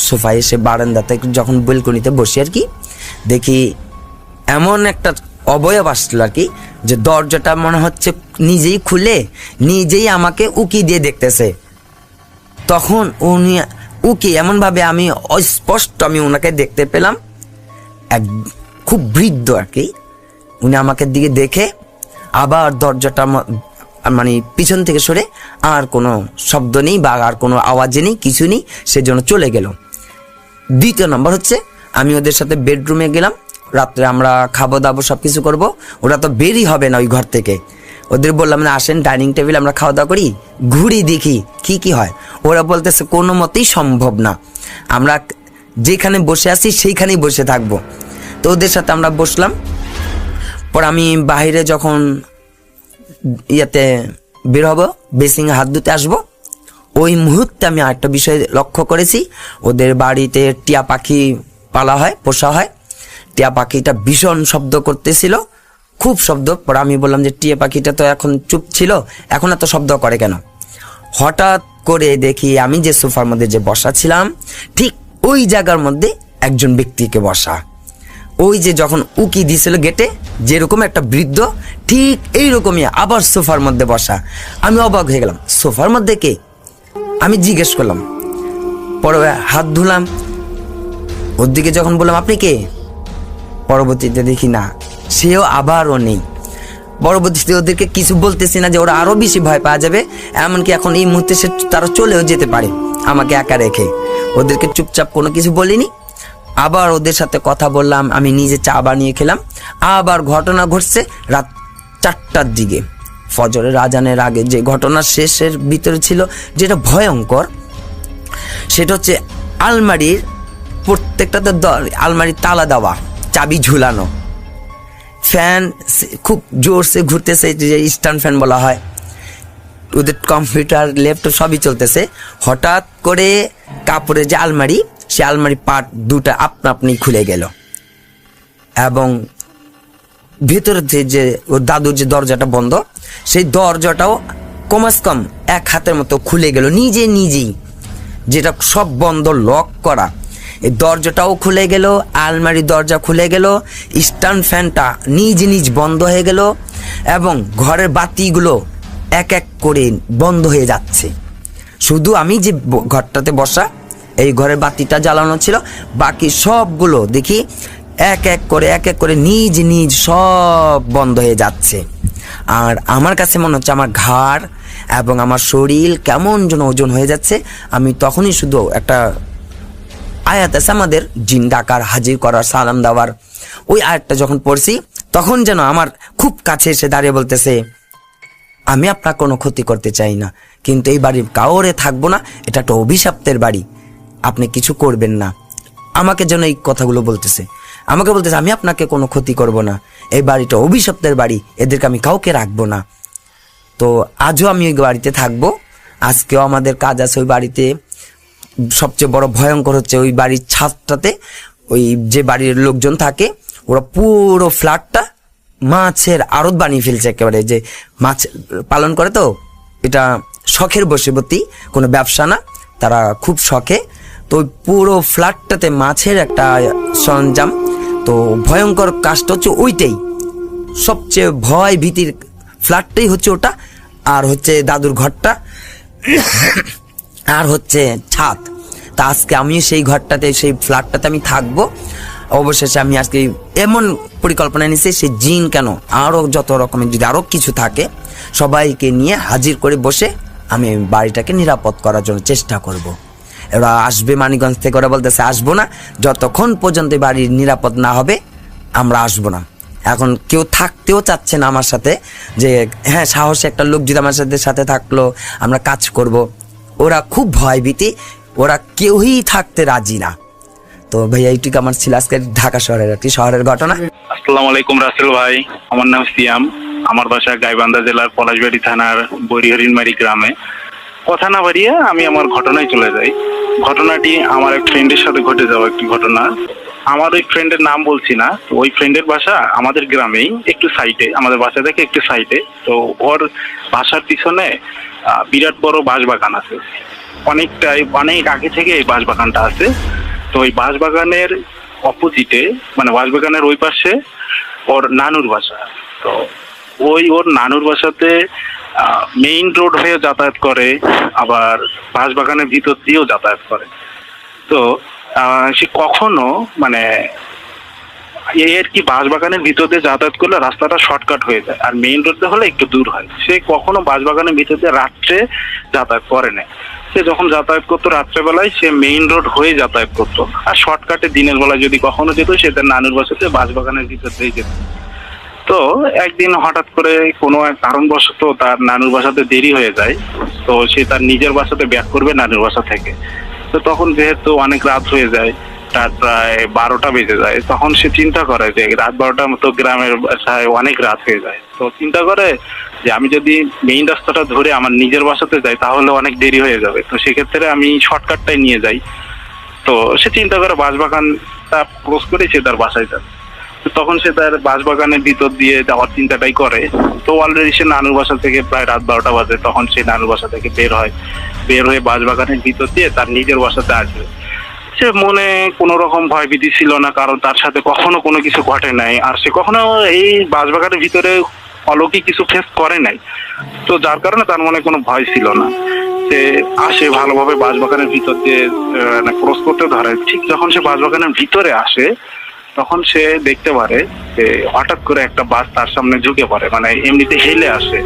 সোফায় এসে বারান্দাতে যখন বেলকনিতে বসি আর কি, দেখি এমন একটা অবয়ব আসলো আর কি, যে দরজাটা মনে হচ্ছে নিজেই খুলে নিজেই আমাকে উকি দিয়ে দেখতেছে। তখন উনি উকি এমনভাবে আমি অস্পষ্ট আমি ওনাকে দেখতে পেলাম, এক খুব বৃদ্ধ আর কি। উনি আমাকে দিকে দেখে আবার দরজাটা মানে পিছন থেকে সরে, আর কোনো শব্দ নেই বা আর কোনো আওয়াজ নেই, কিছু নেই, সেজন্য চলে গেল। 2 নম্বর হচ্ছে আমি ওদের সাথে বেডরুমে গেলাম। রাত্রে আমরা খাবো দাবো সব কিছু করবো। ওরা তো বেরই হবে না ওই ঘর থেকে। ওদের বললাম না আসেন ডাইনিং টেবিল আমরা খাওয়া দাওয়া করি, ঘুরি দেখি কি হয়। ওরা বলতেছে কোনো মতেই সম্ভব না, আমরা যেখানে বসে আছি সেইখানেই বসে থাকবো। তো ওদের সাথে আমরা বসলাম। পর আমি বাইরে যখন বের হবো, বেসিংয়ে হাত ধুতে আসবো, ওই মুহূর্তে আমি আরেকটা বিষয় লক্ষ্য করেছি। ওদের বাড়িতে টিয়া পাখি পালা হয়, পোষা হয়। টিয়া পাখিটা ভীষণ শব্দ করতেছিল, খুব শব্দ। পর আমি বললাম যে টিয়া পাখিটা তো এখন চুপ ছিল, এখন এত শব্দ করে কেন? হঠাৎ করে দেখি আমি যে সোফার মধ্যে যে বসা ছিলাম ঠিক ওই জায়গার মধ্যে একজন ব্যক্তিকে বসা। ওই যে যখন উকি দিয়েছিল গেটে যেরকম একটা বৃদ্ধ, ঠিক এইরকমই আবার সোফার মধ্যে বসা। আমি অবাক হয়ে গেলাম, সোফার মধ্যে কে? আমি জিজ্ঞেস করলাম। পরে হাত ধুলাম, ওর দিকে যখন বললাম আপনি কে, পরবর্তীতে দেখি না সেও আবারও নেই। পরবর্তীতে ওদেরকে কিছু বলতেছি না যে ওরা আরো বেশি ভয় পাওয়া যাবে, এমনকি এখন এই মুহূর্তে তারা চলেও যেতে পারে আমাকে একা রেখে। ওদেরকে চুপচাপ কোনো কিছু বলিনি। আবার ওদের সাথে কথা বললাম, আমি নিজে চা বানিয়ে খেলাম। আবার ঘটনা ঘটছে রাত 4টার দিকে, ফজরের আজানের আগে। যে ঘটনা শেষের ভিতরে ছিল যেটা ভয়ঙ্কর, সেটা হচ্ছে আলমারির প্রত্যেকটাতে আলমারির তালা দেওয়া, চাবি ঝুলানো, ফ্যান খুব জোরসে ঘুরতেছে, যে স্ট্যান্ড ফ্যান বলা হয়। ওদের কম্পিউটার ল্যাপটপ সবই চলতেছে। হঠাৎ করে কাপড়ের যে আলমারি, সে আলমারি পার্ট 2টা আপনা আপনি খুলে গেল। এবং ভেতরে যে ওর দাদুর যে দরজাটা বন্ধ, সেই দরজাটাও কমাস কম 1 হাতের মতো খুলে গেল নিজেই, যেটা সব বন্ধ লক করা। এই দরজাটাও খুলে গেল, আলমারির দরজা খুলে গেল, স্ট্যান্ড ফ্যানটা নিজ বন্ধ হয়ে গেল, এবং ঘরের বাতিগুলো এক এক করে বন্ধ হয়ে যাচ্ছে। শুধু আমি যে ঘরটাতে বসা, এই ঘরের বাতিটা জ্বালানো ছিল, বাকি সবগুলো দেখি এক এক করে নিজ সব বন্ধ হয়ে যাচ্ছে। আর আমার কাছে মনে হচ্ছে আমার ঘাড় এবং আমার শরীর কেমন যেন ওজন হয়ে যাচ্ছে। আমি তখনই শুধু একটা আয়াত আছে আমাদের, জিন ডাকার, হাজির করার, সালাম দেওয়ার, ওই আয়াতটা যখন পড়ছি তখন যেন আমার খুব কাছে এসে দাঁড়িয়ে বলতেছে, আমি আপনার কোনো ক্ষতি করতে চাই না, কিন্তু এই বাড়ির কাউরে থাকবো না, এটা একটা অভিশপ্তের বাড়ি, আপনি কিছু করবেন না। আমাকে যেন এই কথাগুলো বলতেছে, আমাকে বলতেছে আমি আপনাকে কোনো ক্ষতি করব না, এই বাড়িটা অভিশপ্তের বাড়ি, এদেরকে আমি কাউকে রাখবো না। তো আজও আমি ওই বাড়িতে থাকবো, আজকেও আমাদের কাজ আছে ওই বাড়িতে। সবচেয়ে বড় ভয়ঙ্কর হচ্ছে ওই বাড়ির ছাদটাতে ওই যে বাড়ির লোকজন থাকে, ওরা পুরো ফ্ল্যাটটা মাছের আড়ত বানিয়ে ফেলছে একেবারে, যে মাছ পালন করে, তো এটা শখের বশবর্তী, কোনো ব্যবসা না, তারা খুব শখে। তো ওই পুরো ফ্ল্যাটটাতে মাছের একটা সরঞ্জাম। তো ভয়ঙ্কর কাজটা হচ্ছে ওইটাই, সবচেয়ে ভয় ভীতির ফ্ল্যাটটাই হচ্ছে ওটা, আর হচ্ছে দাদুর ঘরটা, আর হচ্ছে ছাদ। তা আজকে আমি সেই ঘরটাতে, সেই ফ্ল্যাটটাতে আমি থাকবো। অবশেষে আমি আজকে এমন পরিকল্পনা নিয়েছি, সে জিন কেন, আরও যত রকমের যদি আরও কিছু থাকে সবাইকে নিয়ে হাজির করে বসে আমি বাড়িটাকে নিরাপদ করার জন্য চেষ্টা করব। এরা আসবে মানিকগঞ্জ থেকে, ওরা বলতেছে আসবো না, যতক্ষণ পর্যন্ত বাড়ির নিরাপদ না হবে আমরা আসবো না। এখন কেউ থাকতেও চাচ্ছে না আমার সাথে, যে হ্যাঁ সাহসী একটা লোক যদি আমার সাথে থাকলো আমরা কাজ করব। ওরা খুব ভয়ভীতি, ওরা কেউই থাকতে রাজি না। তো ভাইয়া এইটুকু আমার ছিল আজকে ঢাকা শহরের একটি শহরের ঘটনা। আসসালামু আলাইকুম রাসেল ভাই, আমার নাম সিয়াম, আমার বাসা গাইবান্ধা জেলার পলাশবাড়ি থানার বরিহরিণমারি গ্রামে। কথা না বাড়িয়ে আমি আমার ঘটনায় চলে যাই। ঘটনাটি আমার এক ফ্রেন্ডের সাথে ঘটে যাওয়া একটি ঘটনা। আমার ওই ফ্রেন্ডের নাম বলছি না, ওই ফ্রেন্ডের বাসা আমাদের গ্রামেই একটু সাইডে, আমাদের বাসা থেকে একটু সাইডে। তো ওর বাসার পিছনে বিরাট বড় বাঁশবাগান আছে, অনেক আগে থেকে এই বাঁশবাগানটা আছে। তো ওই বাঁশবাগানের অপোজিটে, মানে বাঁশবাগানের ওই পাশে ওর নানুর বাসা। তো ওর নানুর বাসাতে মেইন রোড হয়ে যাতায়াত করে, আবার বাঁশবাগানের ভিতর দিয়েও যাতায়াত করে। তো সে কখনো মানে এর কি বাঁশবাগানের ভিতর দিয়ে যাতায়াত করলে রাস্তাটা শর্টকাট হয়ে যায়, আর মেইন রোডে হলে একটু দূর হয়। সে কখনো বাঁশবাগানের ভিতর দিয়ে রাত্রে যাতায়াত করে না। সে যখন যাতায়াত করতো রাত্রেবেলায় সে মেইন রোড হয়ে যাতায়াত করতো, আর শর্টকাটে দিনের বেলায় যদি কখনো যেত সে তার নানুর বাসাতে বাঁশবাগানের ভিতর দিয়ে যেত। তো একদিন হঠাৎ করে কোনো এক কারণবশত তার নানুর বাসাতে দেরি হয়ে যায়। তো সে তার নিজের বাসাতে ব্যাক করবে নানুর বাসা থেকে। তো তখন যেহেতু অনেক রাত হয়ে যায়, তার প্রায় 12টা বেজে যায়, তখন সে চিন্তা করে যে রাত 12টার মতো গ্রামের বাসায় অনেক রাত হয়ে যায়। তো চিন্তা করে যে আমি যদি মেইন রাস্তাটা ধরে আমার নিজের বাসাতে যাই তাহলে অনেক দেরি হয়ে যাবে, তো সেক্ষেত্রে আমি শর্টকাটটাই নিয়ে যাই। তো সে চিন্তা করে বাঁশবাগানটা ক্রস করে সে তার বাসায় যায়। তখন সে তার বাঁশবাগানের ভিতর দিয়ে যাওয়ার চিন্তাটাই করে। তো অলরেডি সে নানুর বাসা থেকে প্রায় রাত 12টা বাজে, তখন সে নানুর বাসা থেকে বের হয়ে বাঁশবাগানের ভিতর দিয়ে তার নিজের বাসাতে আসবে। সে মনে কোনো রকম ভয়ভীতি ছিল না, কারণ তার সাথে কখনো কোনো কিছু ঘটে নাই, আর সে কখনো এই বাঁশবাগানের ভিতরে অলৌকিক কিছু ফেস করে নাই। তো যার কারণে তার মনে কোনো ভয় ছিল না। সে আসে ভালোভাবে বাঁশবাগানের ভিতর দিয়ে ক্রস করতে ধরে। ঠিক যখন সে বাঁশবাগানের ভিতরে আসে তখন সে দেখতে পারে যে হঠাৎ করে একটা বাস তার সামনে ঝুঁকে পড়ে, মানে এমনিতে হেলে আসে,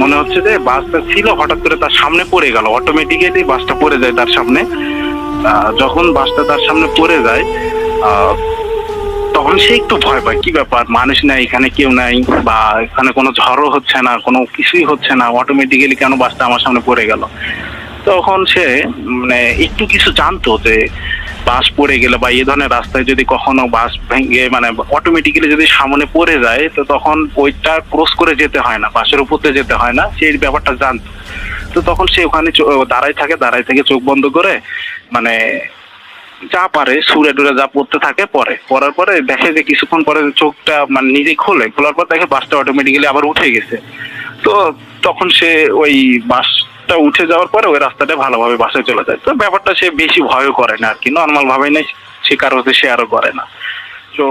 মনে হচ্ছে যে বাসটা ছিল হঠাৎ করে তার সামনে পড়ে গেল, অটোমেটিক্যালি বাসটা পড়ে যায় তার সামনে। যখন বাসটা তার সামনে পড়ে যায় তখন সে একটু ভয় পায়, কি ব্যাপার, মানুষ নাই এখানে, কেউ নাই, বা এখানে কোনো ঝড়ও হচ্ছে না, কোনো কিছুই হচ্ছে না, অটোমেটিক্যালি কেন বাসটা আমার সামনে পড়ে গেল। তখন সে মানে একটু কিছু জানতো যে বাস পড়ে গেলে বা এই ধরনের রাস্তায় যদি কখনো বাস ভেঙে মানে অটোমেটিক্যালি যদি সামনে পড়ে যায়, তো তখন ওইটা ক্রস করে যেতে হয় না, বাসের উপর দিয়ে যেতে হয় না, সেই ব্যাপারটা জানতো। তো তখন সে ওখানে দাঁড়ায় থেকে চোখ বন্ধ করে মানে যা পারে সুরে টুরে যা পড়তে থাকে পড়ার পরে দেখে যে কিছুক্ষণ পরে চোখটা মানে নিজে খোলার পর দেখে বাসটা অটোমেটিক্যালি আবার উঠে গেছে। তো তখন সে ওই বাসটা উঠে যাওয়ার পরে ওই রাস্তাটা ভালোভাবে বাসায় চলে যায়। তো ব্যাপারটা সে বেশি ভয়ও করে না আর কি, নর্মাল ভাবে নেই, সে কারো হতে শেয়ারও করে না। তো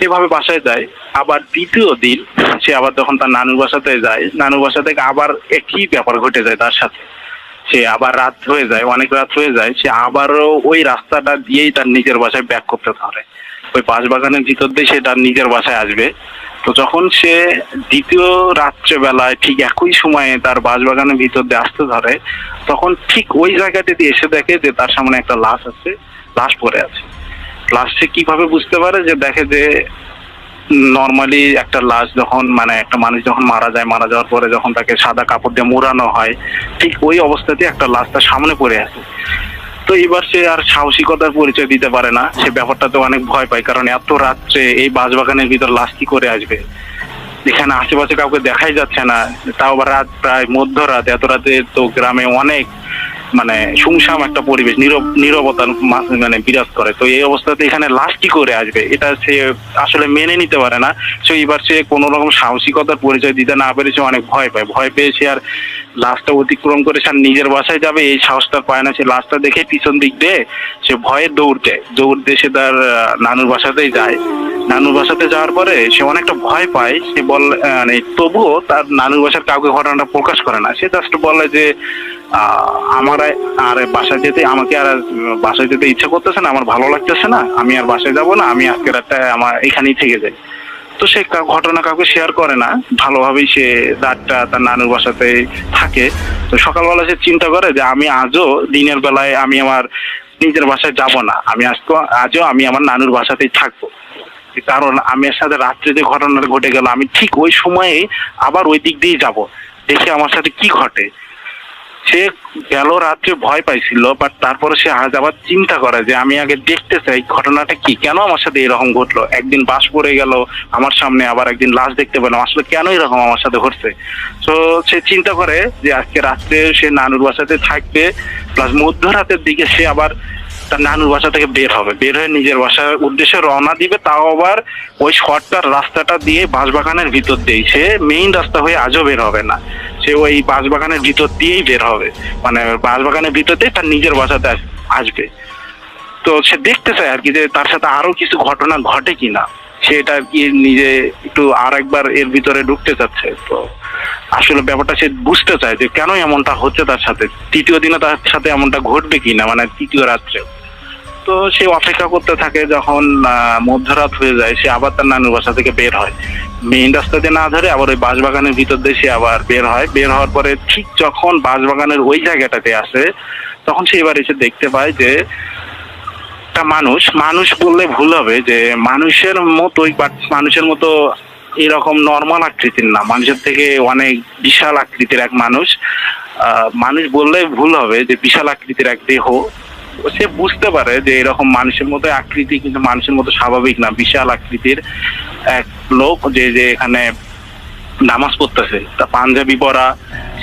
এভাবে বাসায় যায়। আবার দ্বিতীয় দিন সে আবার যখন তার নানুর বাসাতে যায়, নানুর বাসা থেকে আবার একই ব্যাপার ঘটে যায় তার সাথে। সে আবার রাত হয়ে যায়, অনেক রাত হয়ে যায়, সে আবারও ওই রাস্তাটা দিয়েই তার নিজের বাসায় ব্যাক করতে ধরে। ওই বাঁশবাগানের ভিতর দিয়ে সে তার নিজের বাসায় আসবে। তো যখন সে দ্বিতীয় রাত্রেবেলায় ঠিক একই সময়ে তার বাঁশবাগানের ভিতর দিয়ে আসতে ধরে, তখন ঠিক ওই জায়গাতে দিয়ে এসে দেখে যে তার সামনে একটা লাশ আছে, লাশ পড়ে আছে। লাশ সে কিভাবে বুঝতে পারে, যে দেখে যে নর্মালি একটা লাশ যখন মানে একটা মানুষ যখন মারা যায়, মারা যাওয়ার পরে যখন তাকে সাদা কাপড় দিয়ে মোড়ানো হয়, ঠিক ওই অবস্থাতে একটা লাশ তার সামনে পড়ে আছে। তো এবার সে আর সাহসিকতার পরিচয় দিতে পারে না, সে ব্যাপারটাতে অনেক ভয় পায়, কারণ এত রাত্রে এই বাঁশবাগানের ভিতর লাশ কি করে আসবে, এখানে আশেপাশে কাউকে দেখাই যাচ্ছে না, তাও আবার রাত প্রায় মধ্যরাত। এত রাতে তো গ্রামে অনেক মানে সুমসাম একটা পরিবেশ, নীরবতা মানে বিরাজ করে। তো এই অবস্থাতে এখানে লাশ কি করে আসবে, এটা সে আসলে মেনে নিতে পারে না। সে এবার সে কোনো রকম সাহসিকতার পরিচয় দিতে না পেরে সে অনেক ভয় পায়। ভয় পেয়ে সে আর লাশটা অতিক্রম করে সে নিজের বাসায় যাবে এই সাহসটা পায় না। সে লাশটা দেখে পিছন দিক দিয়ে সে ভয়ে দৌড় দিয়ে সে তার নানুর বাসাতেই যায়। নানুর বাসাতে যাওয়ার পরে সে অনেকটা ভয় পায়। সে মানে তবুও তার নানুর বাসার কাউকে ঘটনাটা প্রকাশ করে না। সে জাস্ট বলে যে আমার আর বাসায় যেতে, আমাকে আর বাসায় যেতে ইচ্ছা করতেছে না, আমার ভালো লাগতেছে না, আমি আর বাসায় যাব না, আমি আজকে রাতটা আমার এখানেই থেকে যাই। তো সে ঘটনা কাউকে শেয়ার করে না, ভালোভাবেই সে রাতটা তার নানুর বাসাতে থাকে। তো সকালবেলা সে চিন্তা করে যে আমি আজও দিনের বেলায় আমি আমার নিজের বাসায় যাব না, আমি আজও আমি আমার নানুর বাসাতেই থাকবো, কারণ আমি এর সাথে রাত্রে যে ঘটনাটা ঘটে গেল আমি ঠিক ওই সময়ে আবার ওই দিক দিয়ে যাব, দেখি আমার সাথে কি ঘটে। সে গেল রাত্রে ভয় পাইছিল, বাট তারপরে সে আজ আবার চিন্তা করে যে আমি আগে দেখতে চাই ঘটনাটা কি, কেন আমার সাথে এরকম ঘটলো, একদিন বাস পড়ে গেল আমার সামনে, আবার একদিন লাশ দেখতে পেলাম, আসলে কেন এরকম আমার সাথে ঘটছে। তো সে চিন্তা করে যে আজকে রাত্রে সে নানুর বাসাতে থাকবে, প্লাস মধ্যরাতের দিকে সে আবার তার নানুর বাসা থেকে বের হয়ে নিজের বাসার উদ্দেশ্যে রওনা দিবে, তাও আবার ওই শর্টকাট রাস্তাটা দিয়ে বাঁশবাগানের ভিতর দিয়ে। সে মেইন রাস্তা হয়ে আজও বের হবে না, সে ওই বাঁশবাগানের ভিতর দিয়েই বের হবে, মানে বাঁশবাগানের ভিতর দিয়ে তার নিজের বাসাতে আসবে। তো সে দেখতে চায় আর কি যে তার সাথে আরো কিছু ঘটনা ঘটে কিনা, সে এটা আর কি নিজে একটু আর একবার এর ভিতরে ঢুকতে চাচ্ছে। তো আসলে ব্যাপারটা সে বুঝতে চায় যে কেন এমনটা হচ্ছে তার সাথে, তৃতীয় দিনে তার সাথে এমনটা ঘটবে কিনা, মানে তৃতীয় রাত্রে। তো সে অপেক্ষা করতে থাকে, যখন মধ্যরাত হয়ে যায় সে আবার তার নানুর বাসা থেকে বের হয়, মেইন রাস্তা দিয়ে না ধরে আবার ওই বাঁশবাগানের ভিতর দিয়ে সে আবার বের হয়। বের হওয়ার পরে ঠিক যখন বাঁশবাগানের ওই জায়গাটাতে আসে, তখন সে এবার এসে দেখতে পায় যে একটা মানুষ বললে ভুল হবে, যে মানুষের মতোই, বাট মানুষের মতো এরকম নর্মাল আকৃতির না, মানুষের থেকে অনেক বিশাল আকৃতির এক মানুষ বললে ভুল হবে, যে বিশাল আকৃতির এক দেহ। সে বুঝতে পারে যে এরকম মানুষের মতো আকৃতি কিন্তু মানুষের মতো স্বাভাবিক না, বিশাল আকৃতির এক লোক যে এখানে নামাজ পড়তেছে, তা পাঞ্জাবি পরা।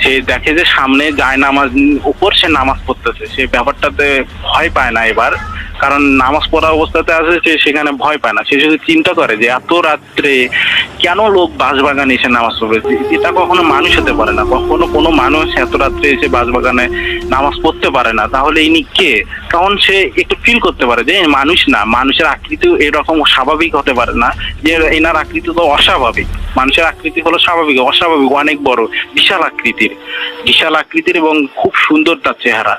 সে দেখে যে সামনে যায় নামাজ উপর সে নামাজ পড়তেছে, সে ব্যাপারটাতে ভয় পায় না এবার, কারণ নামাজ পড়া অবস্থাতে আছে, সে সেখানে ভয় পায় না। সে শুধু চিন্তা করে যে এত রাত্রে কেন লোক বাঁশবাগানে এসে নামাজ পড়বে, এটা কখনো মানুষ হতে পারে না, কখনো কোনো মানুষ এত রাত্রে এসে বাঁশবাগানে নামাজ পড়তে পারে না, তাহলে ইনি কে। তখন সে একটু ফিল করতে পারে যে মানুষ না, মানুষের আকৃতিও এরকম স্বাভাবিক হতে পারে না, যে এনার আকৃতি তো অস্বাভাবিক, মানুষের আকৃতি হলো স্বাভাবিক, অস্বাভাবিক অনেক বড় বিশাল আকৃতির এবং খুব সুন্দর তার চেহারা।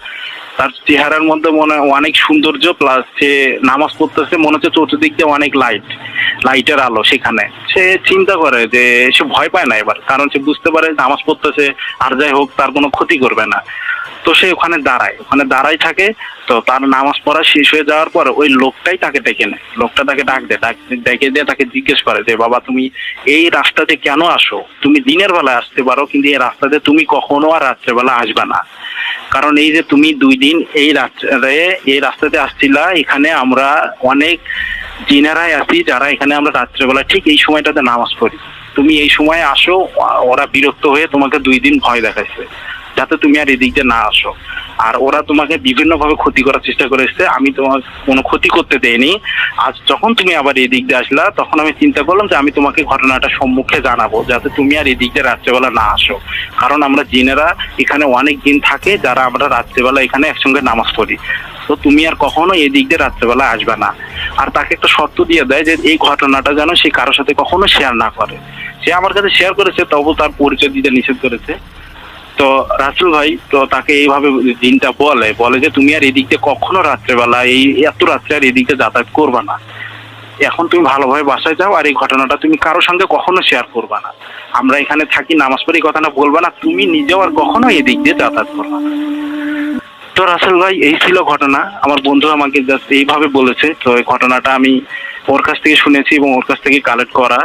তার চেহারার মধ্যে মনে হয় অনেক সৌন্দর্য, প্লাস সে নামাজ পড়তেছে, মনে হচ্ছে চতুর্দিক দিয়ে অনেক লাইটের আলো। সেখানে সে চিন্তা করে যে সে ভয় পায় না এবার, কারণ সে বুঝতে পারে নামাজ পড়তেছে, আর যাই হোক তার কোনো ক্ষতি করবে না। তো সে ওখানে দাঁড়াই থাকে। তো তার নামাজ পড়া শেষ হয়ে যাওয়ার পর ওই লোকটাই তাকে ডেকে নেয়, লোকটা তাকে ডেকে দিয়ে তাকে জিজ্ঞেস করে যে বাবা তুমি এই রাস্তাতে কেন আসো, তুমি দিনের বেলায় আসতে পারো, কিন্তু এই রাস্তাতে তুমি কখনো আর রাত্রেবেলা আসবে না, কারণ এই যে তুমি 2 দিন এই রাস্তাতে আসছিলা, এখানে আমরা অনেক জিনেরাই আছি যারা এখানে আমরা রাত্রেবেলা ঠিক এই সময়টাতে নামাজ পড়ি, তুমি এই সময় আসো, ওরা বিরক্ত হয়ে তোমাকে 2 দিন ভয় দেখাইছে। যাতে তুমি আর এদিক দিয়ে না আসো। আর ওরা তোমাকে বিভিন্ন ভাবে ক্ষতি করার চেষ্টা করেছে, আমি তোমার কোনো ক্ষতি করতে দেইনি। আজ যখন তুমি আবার এদিক দিয়ে আসলা, তখন আমি চিন্তা করলাম যে আমি তোমাকে ঘটনাটা সম্মুখে জানাবো, যাতে তুমি আর এদিক দিয়ে রাত্রেবেলা না আসো। কারণ আমরা জিনেরা এখানে অনেক দিন থাকে, যারা আমরা রাত্রেবেলা এখানে একসঙ্গে নামাজ পড়ি। তো তুমি আর কখনো এদিক দিয়ে রাত্রেবেলা আসবে না। আর তাকে একটা শর্ত দিয়ে দেয় যে এই ঘটনাটা যেন সে কারোর সাথে কখনো শেয়ার না করে। সে আমার কাছে শেয়ার করেছে, তবু তার পরিচয় দিতে নিষেধ করেছে। তো রাসেল ভাই তো তাকে এইভাবে দিনটা বলে যে তুমি আর এদিক দিয়ে কখনো রাত্রেবেলা এই এত রাত্রে আর এদিক দিয়ে যাতায়াত করবা না। এখন তুমি ভালোভাবে বাসায় যাও, আর এই ঘটনাটা তুমি কারোর সঙ্গে কখনো শেয়ার করবা না। আমরা এখানে থাকি, নামাজ পড়ি, কথা না বলবা না, তুমি নিজেও আর কখনো এদিক দিয়ে যাতায়াত করবা না। তো রাসেল ভাই এই ছিল ঘটনা। আমার বন্ধু আমাকে জাস্ট এইভাবে বলেছে, তো এই ঘটনাটা আমি ওর কাছ থেকে শুনেছি এবং ওর কাছ থেকে কালেক্ট করা।